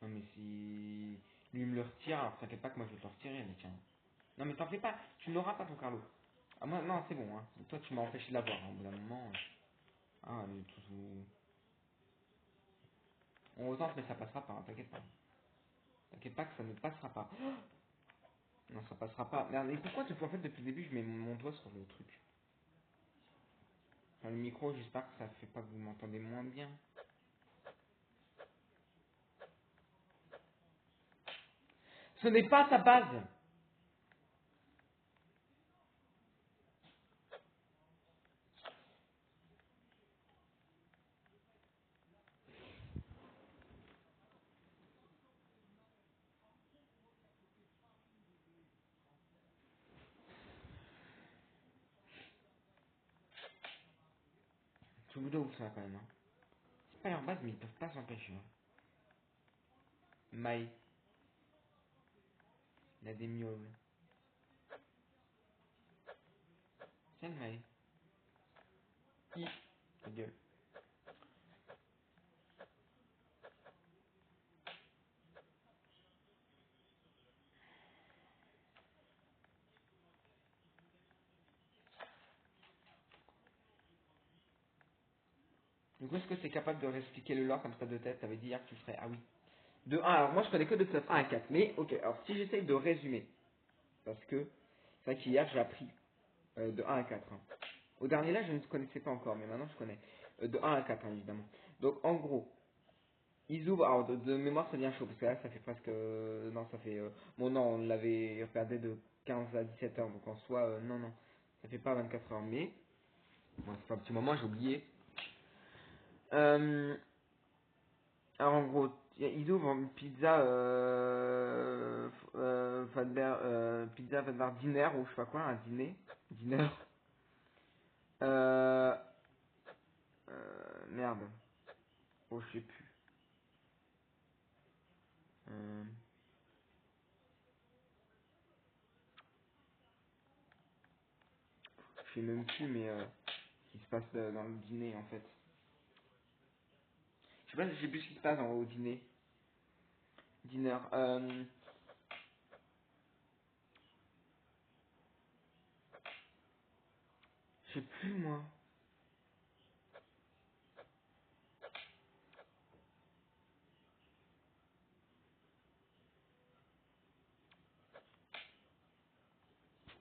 Non mais si lui me le retire, alors t'inquiète pas que moi je vais te le retirer, mais tiens. Non mais t'en fais pas, tu n'auras pas ton Carlo. Ah moi non c'est bon hein. Toi tu m'as empêché de l'avoir hein, au bout d'un moment. Ah on tente mais ça passera pas, hein, t'inquiète pas. T'inquiète pas que ça ne passera pas. Non, ça passera pas. Merde, et pourquoi en fait depuis le début je mets mon doigt sur le truc? Enfin, le micro, j'espère que ça fait pas que vous m'entendez moins bien. Ce n'est pas ta base. Vous deux, vous ça quand même. Hein. C'est pas leur base, mais ils peuvent pas s'empêcher. Hein. Mai, il a des mioles. Tiens, Mai. Ta gueule. Du coup, est-ce que tu es capable de réexpliquer le lore comme ça de tête? T'avais dit hier que tu ferais. Ah oui. De 1, alors moi je connais que de top 1 à 4. Mais ok, alors si j'essaye de résumer, parce que c'est vrai qu'hier j'ai appris de 1 à 4. Hein. Au dernier là, je ne connaissais pas encore, mais maintenant je connais. De 1 à 4, hein, évidemment. Donc en gros, ils ouvrent. Alors de mémoire, ça devient chaud, parce que là, ça fait presque. Non, ça fait. Bon, non, on l'avait regardé de 15 à 17 heures, donc en soi, non, non. Ça fait pas 24 heures, mais. Bon, ça fait un petit moment, j'ai oublié. Euh, alors en gros, ils ouvrent une pizza. Pizza Fatber Diner, ou je sais pas quoi, un dîner. Dîner. Euh, merde. Oh, je sais plus. Euh, je sais même plus, mais ce qui se passe dans le dîner en fait. Je sais pas, je sais plus ce qui se passe au dîner. Dîner. Je sais plus moi.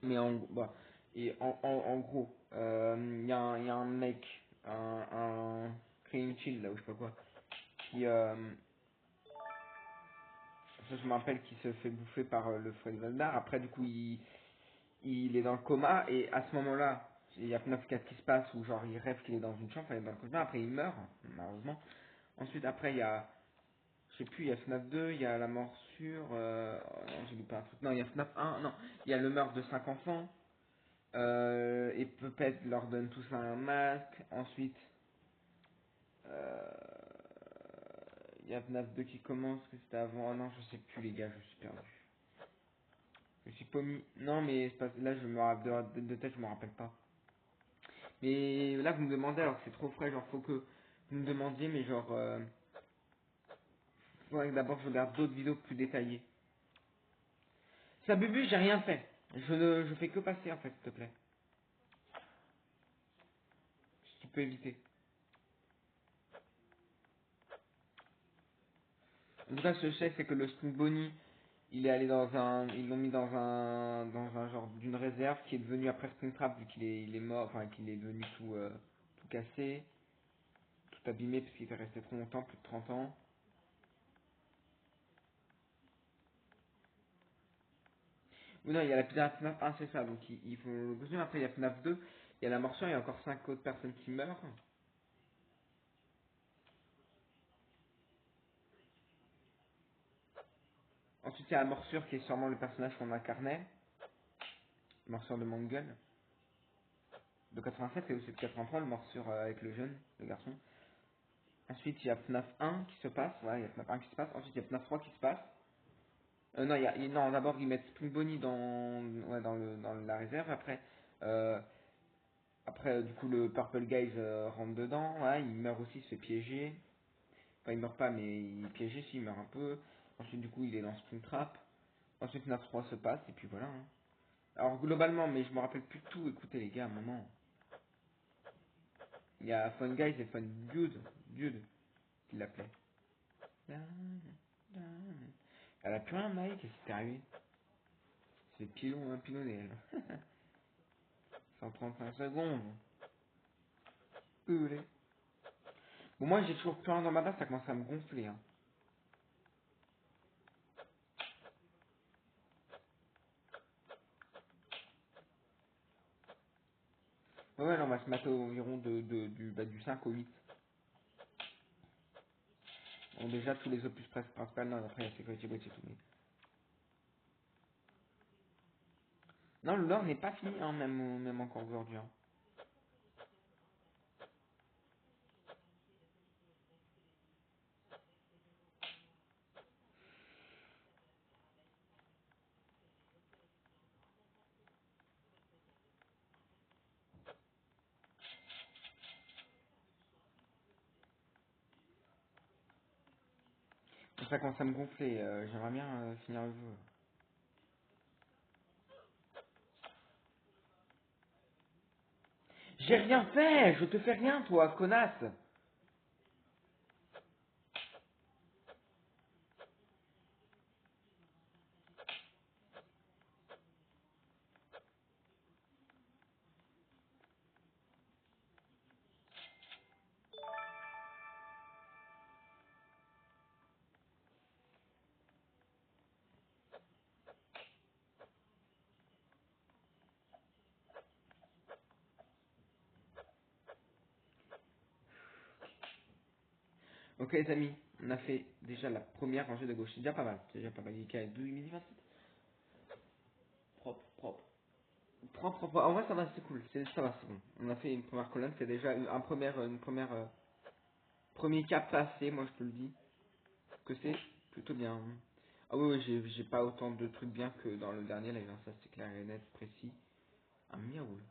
Mais bah, et en gros, y a un mec, un Clean Chill là, ou je sais pas quoi, qui, ça je me rappelle, qui se fait bouffer par le Fred Valdar. Après, du coup, il est dans le coma, et à ce moment-là, il y a FNAF 4 qui se passe, où genre il rêve qu'il est dans une chambre, enfin, il est dans le coma, après il meurt, malheureusement. Ensuite, après, il y a, je sais plus, il y a FNAF 2, il y a la morsure, oh non, j'ai loupé un truc, non, il y a FNAF 1, non, il y a le meurtre de 5 enfants, et peut-être leur donne tous un masque, ensuite, euh, il y a FNAF 2 qui commence, que c'était avant, oh non, je sais plus les gars, je suis perdu. Je suis pas mis, non, mais c'est pas, là, je me rappelle, de tête, je me rappelle pas. Mais là, vous me demandez, alors que c'est trop frais, genre, faut que vous me demandiez, mais genre, faudrait que d'abord je regarde d'autres vidéos plus détaillées. Ça, Bubu, j'ai rien fait. Je fais que passer, en fait, s'il te plaît. Si tu peux éviter. En tout cas, ce que je sais, c'est que le Spring Bonnie, il est allé ils l'ont mis dans un genre d'une réserve qui est devenu après Springtrap, vu il est mort, enfin, qu'il est devenu tout cassé, tout abîmé, parce qu'il est resté trop longtemps, plus de 30 ans. Ou non, il y a la FNAF 1, c'est ça, donc ils font le costume. Après, il y a FNAF 2, il y a la morsure, il y a encore 5 autres personnes qui meurent. Ensuite, il y a la morsure qui est sûrement le personnage qu'on incarnait, morsure de Mongol, de 87 et aussi de 83, le morsure avec le jeune, le garçon. Ensuite, il y a FNAF 1 qui se passe, ouais, il y a FNAF 1 qui se passe. Ensuite, il y a FNAF 3 qui se passe. Non, non, d'abord, ils mettent Spring Bonnie ouais, dans la réserve. Après, euh, du coup, le Purple Guys rentre dedans. Ouais, il meurt aussi, il se fait piéger. Enfin, il meurt pas, mais il est piégé, si, il meurt un peu. Ensuite, du coup, il est dans Springtrap. Ensuite, FNAF 3 se passe, et puis voilà. Hein. Alors, globalement, mais je me rappelle plus de tout. Écoutez, les gars, à un moment. Il y a Fun Guys et Fun Dude, qui l'appelait. Elle a plus un Mike, qu'est-ce qui t'est arrivé? C'est pilon, un pilonné, elle. 135 secondes. Oulé. Bon, moi, j'ai toujours plus rien dans ma base, ça commence à me gonfler, hein. Ouais, ouais, non, on va se mettre environ du 5 au 8. Bon, déjà, tous les opus presque principaux, non, après, il y a Security Breach et tout, mais... Non, le lore n'est pas fini, hein, même encore aujourd'hui, hein. Ça commence à me gonfler. J'aimerais bien finir le jeu. J'ai rien fait. Je te fais rien, toi, connasse. Ok, les amis. On a fait déjà la première rangée de gauche. C'est déjà pas mal. C'est déjà pas mal. Il est 12 midi 27. Propre, propre. Propre, propre. En vrai, ça va, c'est cool. Ça va, c'est bon. On a fait une première colonne. C'est déjà une première, premier cap passé, moi, je te le dis. Que c'est plutôt bien. Ah oui, oui, j'ai pas autant de trucs bien que dans le dernier. Là, ça, c'est clair et net, précis. Un miaoul.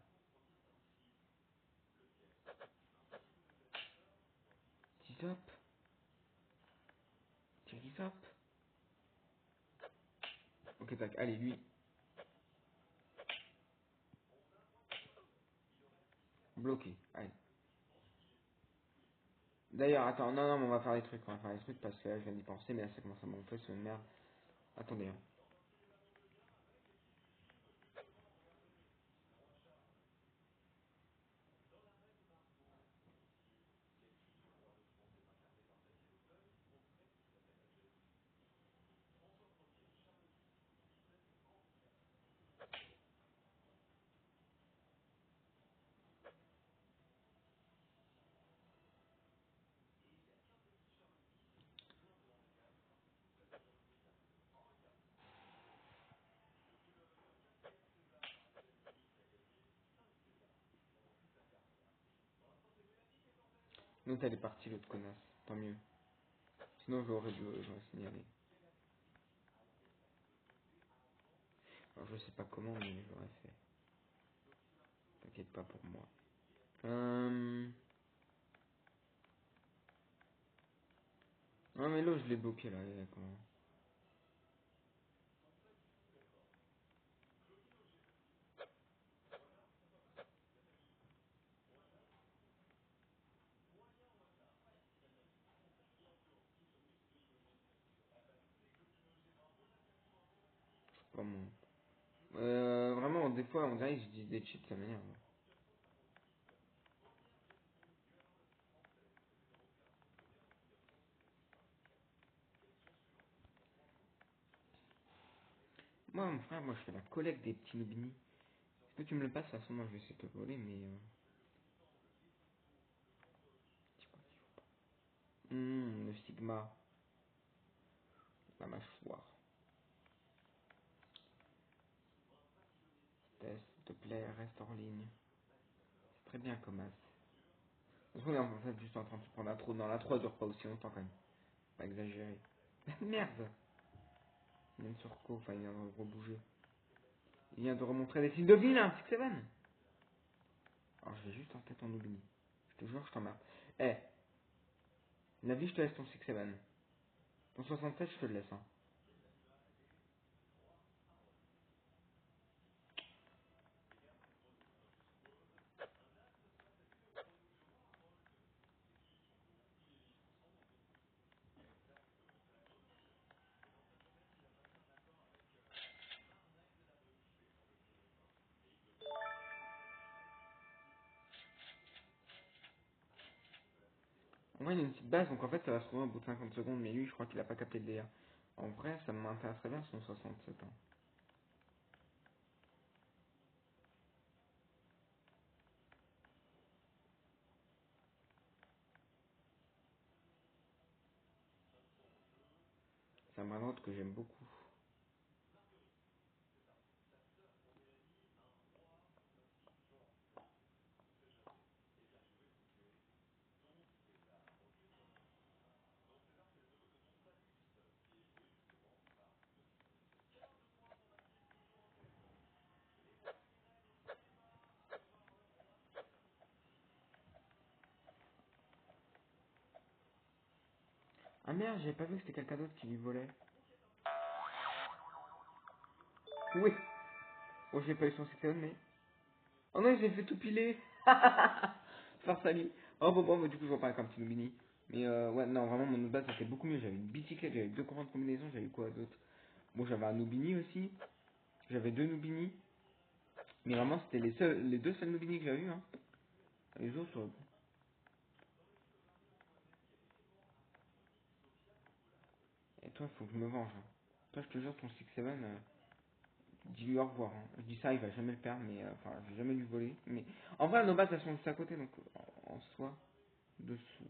Tizop. Tirizop. Ok, tac. Allez, lui. Bloqué. Allez. D'ailleurs, attends. Non, non, mais on va faire des trucs. On va faire des trucs parce que là, je viens d'y penser. Mais là, ça commence à m'enfler. C'est une merde. Attendez. Hein. Donc, elle est partie, l'autre connasse. Tant mieux. Sinon, j'aurais signalé. Alors, je sais pas comment, mais j'aurais fait. T'inquiète pas pour moi. Non, mais là, je l'ai bloqué, là. Comment. Comment. Vraiment, des fois, on dirait que je dis des cheats, ça m'énerve. Moi, mon frère, moi, je fais la collecte des petits Nubini. Est-ce que tu me le passes? À ce moment, je vais essayer de te le voler, mais... le Sigma, la mâchoire. Test, s'il te plaît, reste en ligne. C'est très bien comme as. Parce qu'on est en fait juste en train de se prendre la trou. Non, la 3 dure pas aussi longtemps quand même. Pas exagérer. Merde. Il vient de se reco, enfin il vient de rebouger. Il vient de remontrer des signes de vie là, 6-7. Alors je vais juste en tête en oubli. Je te jure, je t'emmerde. Eh, la vie, je te laisse ton 6-7. Ton 67, je te le laisse. Hein. En vrai, il y a une petite base, donc en fait, ça va se trouver au bout de 50 secondes, mais lui, je crois qu'il a pas capté le délire. En vrai, ça m'intéresserait bien son 67 ans. C'est un bras que j'aime beaucoup. Ah merde, j'avais pas vu que c'était quelqu'un d'autre qui lui volait. Oui. Bon, j'ai pas eu son succès, mais... Oh non, j'ai fait tout piler. Force à lui. Oh bon, mais du coup, je repars avec un petit Nubini. Mais ouais, non, vraiment, mon autre base, c'était beaucoup mieux. J'avais une bicyclette, j'avais 2 commandes de combinaison, j'avais quoi d'autre? Bon, j'avais un Nubini aussi. J'avais 2 Nubini. Mais vraiment, c'était les 2 seuls Nubini que j'avais eu, hein. Les autres... Et toi, faut que je me venge, hein. Toi, je te jure, ton 6-7, dis-lui au revoir, hein. Je dis ça, il va jamais le perdre, mais... Enfin, je vais jamais lui voler. Mais... En vrai, nos bases, elles sont juste à côté, donc... En soi, dessous...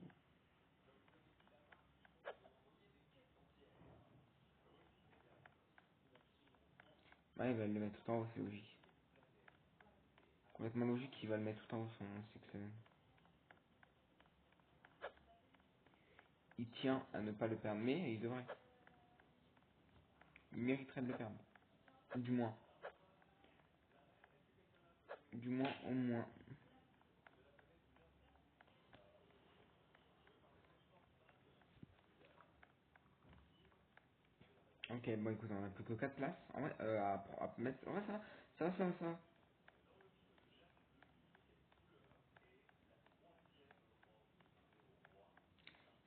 Ouais, il va le mettre tout en haut, c'est logique. Complètement logique qu'il va le mettre tout en haut, son 6-7. Il tient à ne pas le perdre, mais il devrait. Il mériterait de le perdre. Du moins. Du moins, au moins. Ok, bon écoute, on a plus que 4 places. En vrai, à mettre... En vrai, ça va.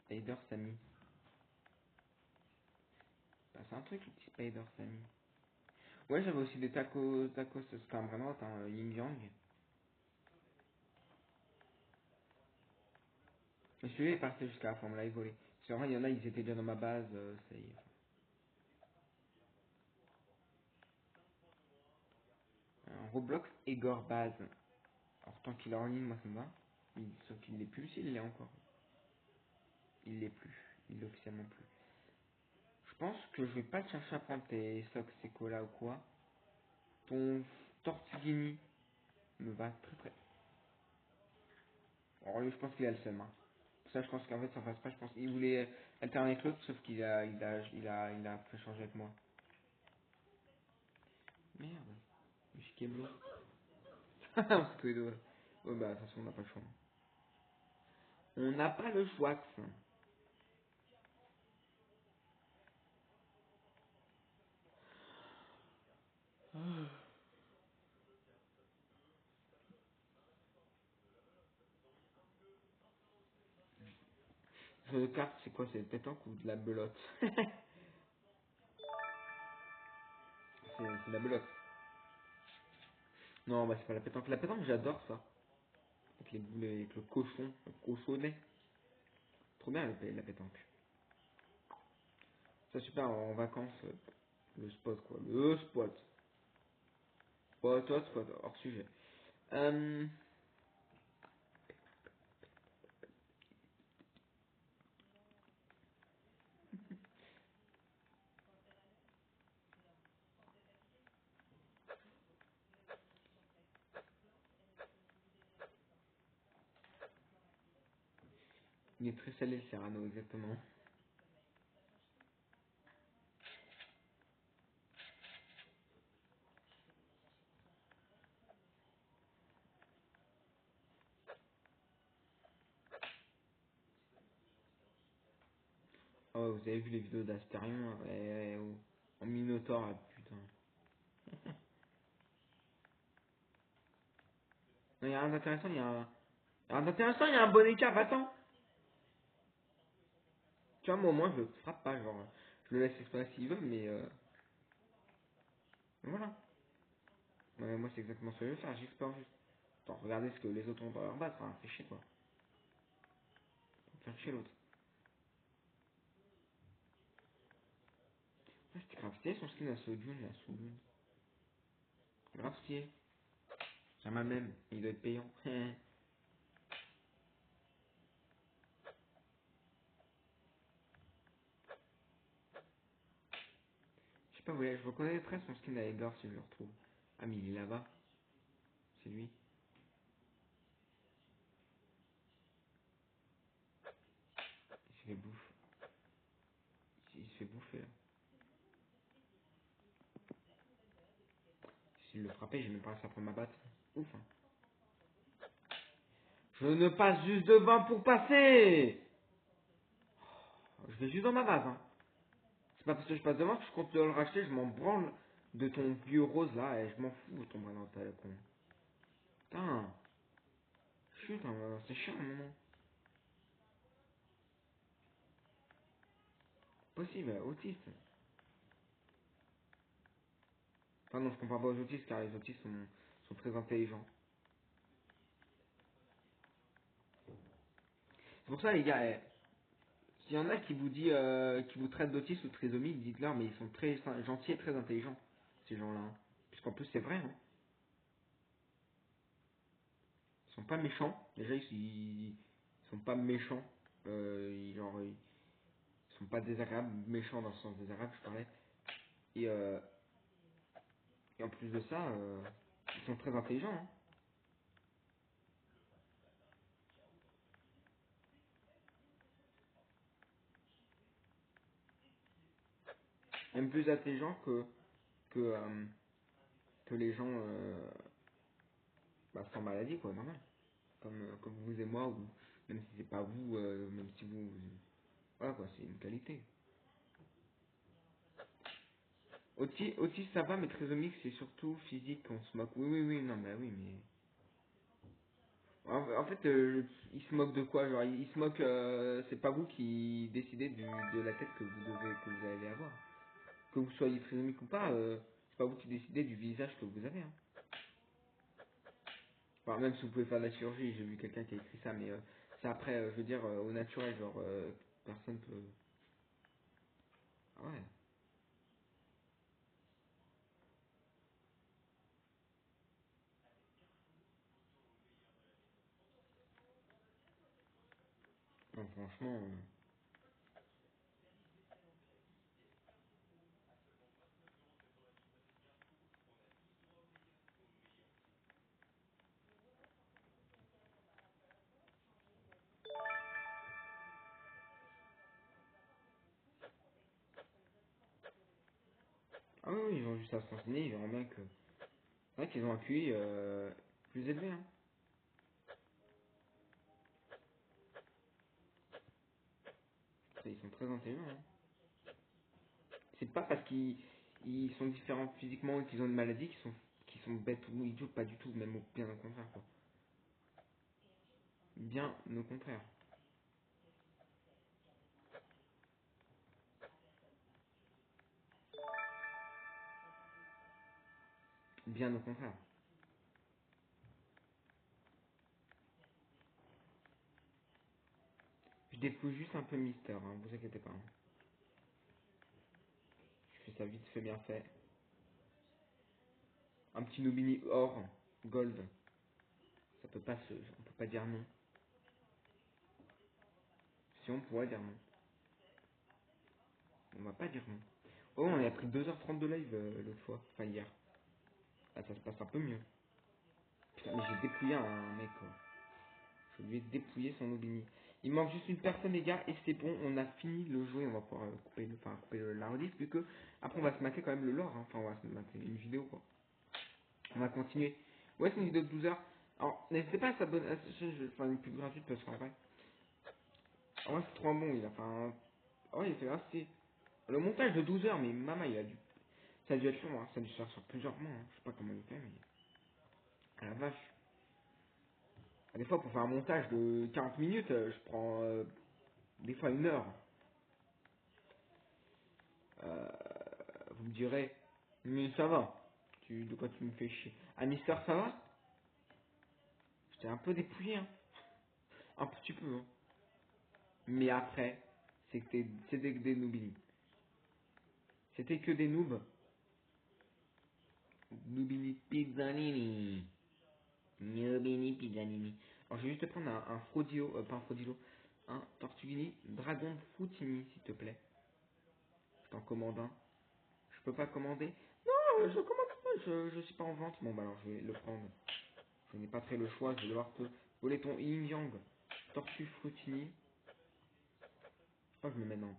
Spider Sammy. Bah, c'est un truc, le petit Spider Sammy. Ouais, j'avais aussi des tacos, c'était un vraiment un yin yang. Mais celui-là est parti jusqu'à la fin, on me l'avait volé. Parce qu'en vrai, il y en a, ils étaient déjà dans ma base, ça y est. Roblox Egor base. Alors tant qu'il est en ligne, moi ça me va. Sauf qu'il l'est plus, s'il l'est encore. Il l'est plus. Il l'est officiellement plus. Je pense que je vais pas te chercher à prendre tes socks Secola ou quoi. Ton Tortugini me va très très. Alors lui, je pense qu'il a le seum. Hein. Pour ça, je pense qu'en fait, ça passe pas. Je pense qu'il voulait alterner avec l'autre, sauf qu'il a fait changer avec moi. Merde. Le chiquet bleu. On se tous les deux. Ouais, bah, de toute façon, on n'a pas le choix. On n'a pas le choix. Jeu de cartes, c'est quoi? C'est de pétanque ou de la belote? C'est de la belote. Non, bah, c'est pas la pétanque. La pétanque, j'adore ça. Avec les boules, avec le cochon, le cochonnet. Trop bien la pétanque. Ça, super, en vacances, le spot, quoi. Le spot. Spot, hors sujet. Euh, il est très salé, le Serrano, exactement. Oh, ouais, vous avez vu les vidéos d'Astérion en Minotaur, là, putain. Non, il y a rien d'intéressant, il y a un bon écart, va-t'en. Tu vois, moi, au moins, je le frappe pas, genre, je le laisse explorer s'il veut, mais voilà. Ouais, moi, c'est exactement ce que je vais faire, j'explore juste. Attends, regardez ce que les autres ont dans leur base, enfin, c'est chier, quoi. Faire chier l'autre. Ah, c'était grave stylé, son skin à Sojun, là, Sojun. Grave stylé. J'aime même, il doit être payant. Je sais pas, ouais, je reconnaîtrais son skin à Edgar si je le retrouve. Ah, mais il est là-bas. C'est lui. Il se fait bouffer. Il se fait bouffer, là. S'il le frappait, j'ai même pas réussi à prendre ma batte. Ouf, hein. Je ne passe juste devant pour passer. Je vais juste dans ma base, hein. C'est pas parce que je passe devant que je compte le racheter, je m'en branle de ton vieux rose là, et je m'en fous de ton bras dans ta con. Putain, chut, hein, c'est chiant, maman. Possible, autiste. Enfin non, je comprends pas aux autistes car les autistes sont très intelligents. C'est pour ça les gars, s'il y en a qui vous dit, qui vous traitent d'autistes ou de trisomie, dites-leur, mais ils sont très gentils et très intelligents, ces gens-là. Hein. Puisqu'en plus c'est vrai, hein. Ils sont pas méchants. Déjà ils sont pas méchants. Ils sont pas désagréables, méchants dans le sens désagréable, je parlais. Et, euh, et en plus de ça, ils sont très intelligents. Hein. Même plus intelligents que, euh, que les gens sans maladie, quoi, normal. Comme vous et moi, ou même si c'est pas vous, même si voilà quoi, c'est une qualité. Autisme ça va, mais trisomique c'est surtout physique, on se moque. Oui, oui, oui, non, mais oui, mais. En fait, il se moque de quoi? Genre, il se moque, c'est pas vous qui décidez de la tête que vous allez avoir. Que vous soyez trisomique ou pas, c'est pas vous qui décidez du visage que vous avez. Hein. Enfin, même si vous pouvez faire de la chirurgie, j'ai vu quelqu'un qui a écrit ça, mais c'est après, je veux dire, au naturel, genre, personne peut. Ah ouais. Non, franchement. Ah oui, oui, ils ont juste à se renseigner, ils verront bien que. C'est vrai qu'ils ont un QI plus élevé, hein. Ils sont très intelligents, hein. C'est pas parce qu'ils sont différents physiquement et qu'ils ont une maladie qu'ils sont bêtes ou idiots, pas du tout, même bien au contraire, quoi. Bien au contraire. Bien au contraire. Je dépouille juste un peu Mister, hein, vous inquiétez pas. Hein. Je fais ça vite fait, bien fait. Un petit Nubini or, gold. Ça peut pas se. On peut pas dire non. Si on pourrait dire non. On va pas dire non. Oh, on a pris 2h30 de live l'autre fois. Enfin, hier. Là, ça se passe un peu mieux. Putain, mais j'ai dépouillé un mec, quoi. Je lui ai dépouillé son Nubini. Il manque juste une personne, les gars, et c'est bon, on a fini le jeu. On va pouvoir couper la rediff, vu que après on va se mater quand même le lore. Hein. Enfin, on va se mater une vidéo, quoi. On va continuer. Ouais, c'est une vidéo de 12 heures. Alors, n'hésitez pas à s'abonner à cette chaîne, je vais faire une pub gratuite parce qu'en vrai, c'est trop bon. Il a fait un. Oh, il a fait assez. Le montage de 12 heures, mais maman, ça a dû être long, hein. Ça a dû se faire sur plusieurs mois. Hein. Je sais pas comment il fait, mais. À la vache. Des fois, pour faire un montage de 40 minutes, je prends des fois 1 heure. Euh, vous me direz, mais ça va. De quoi tu me fais chier? Ah, Mister, ça va? J'étais un peu dépouillé, hein. Un petit peu, hein. Mais après, c'était que des noobs. C'était que des noobs. Noobini Pizzanini. Noobini Pizzanini. Alors, je vais juste te prendre un Frodio, pas un Frodilo, un Tortugini Dragon Fruitini, s'il te plaît. Je t'en commande un. Je peux pas commander. Non, je commande pas, je suis pas en vente. Bon, bah alors, je vais le prendre. Je n'ai pas très le choix, je vais devoir te voler ton Yin Yang. Tortue Fruitini. Oh, je me mets dans.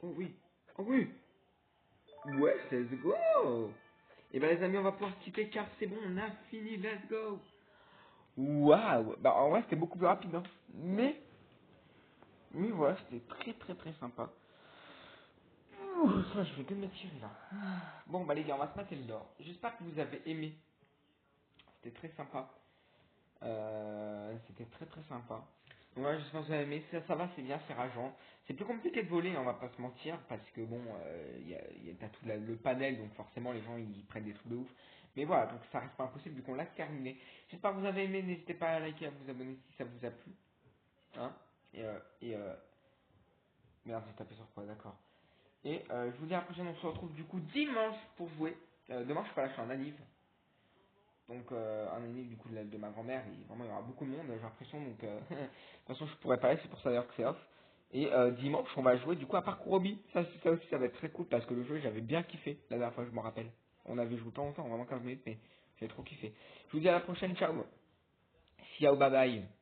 Oh oui. Oh oui. Ouais, let's go. Et ben les amis, on va pouvoir se quitter car c'est bon, on a fini, let's go. Waouh. Bah en vrai, c'était beaucoup plus rapide, hein. Mais Oui, voilà, c'était très très très sympa. Ouh, ça, je vais que me tirer là. Bon, bah les gars, on va se mater le d'or. J'espère que vous avez aimé. C'était très sympa. C'était très très sympa. Donc, ouais, j'espère que vous avez aimé. Ça va, c'est bien, c'est rageant. C'est plus compliqué de voler, on va pas se mentir, parce que bon, t'as tout le panel, donc forcément les gens ils prennent des trucs de ouf. Mais voilà, donc ça reste pas impossible vu qu'on l'a terminé. J'espère que vous avez aimé, n'hésitez pas à liker, à vous abonner si ça vous a plu. Hein merde, j'ai tapé sur quoi, d'accord. Et je vous dis à la prochaine, on se retrouve du coup dimanche pour jouer. Demain je suis pas là, je suis en anniv. Donc un anniv du coup de ma grand-mère, et vraiment il y aura beaucoup de monde, j'ai l'impression, donc de toute façon je pourrais pas aller, c'est pour ça d'ailleurs que c'est off. Et dimanche on va jouer du coup à Parcours Hobby. Ça aussi ça va être très cool parce que le jeu j'avais bien kiffé la dernière fois, je me rappelle. On avait joué pas longtemps, vraiment 15 minutes, mais j'avais trop kiffé. Je vous dis à la prochaine, ciao. Ciao, bye bye.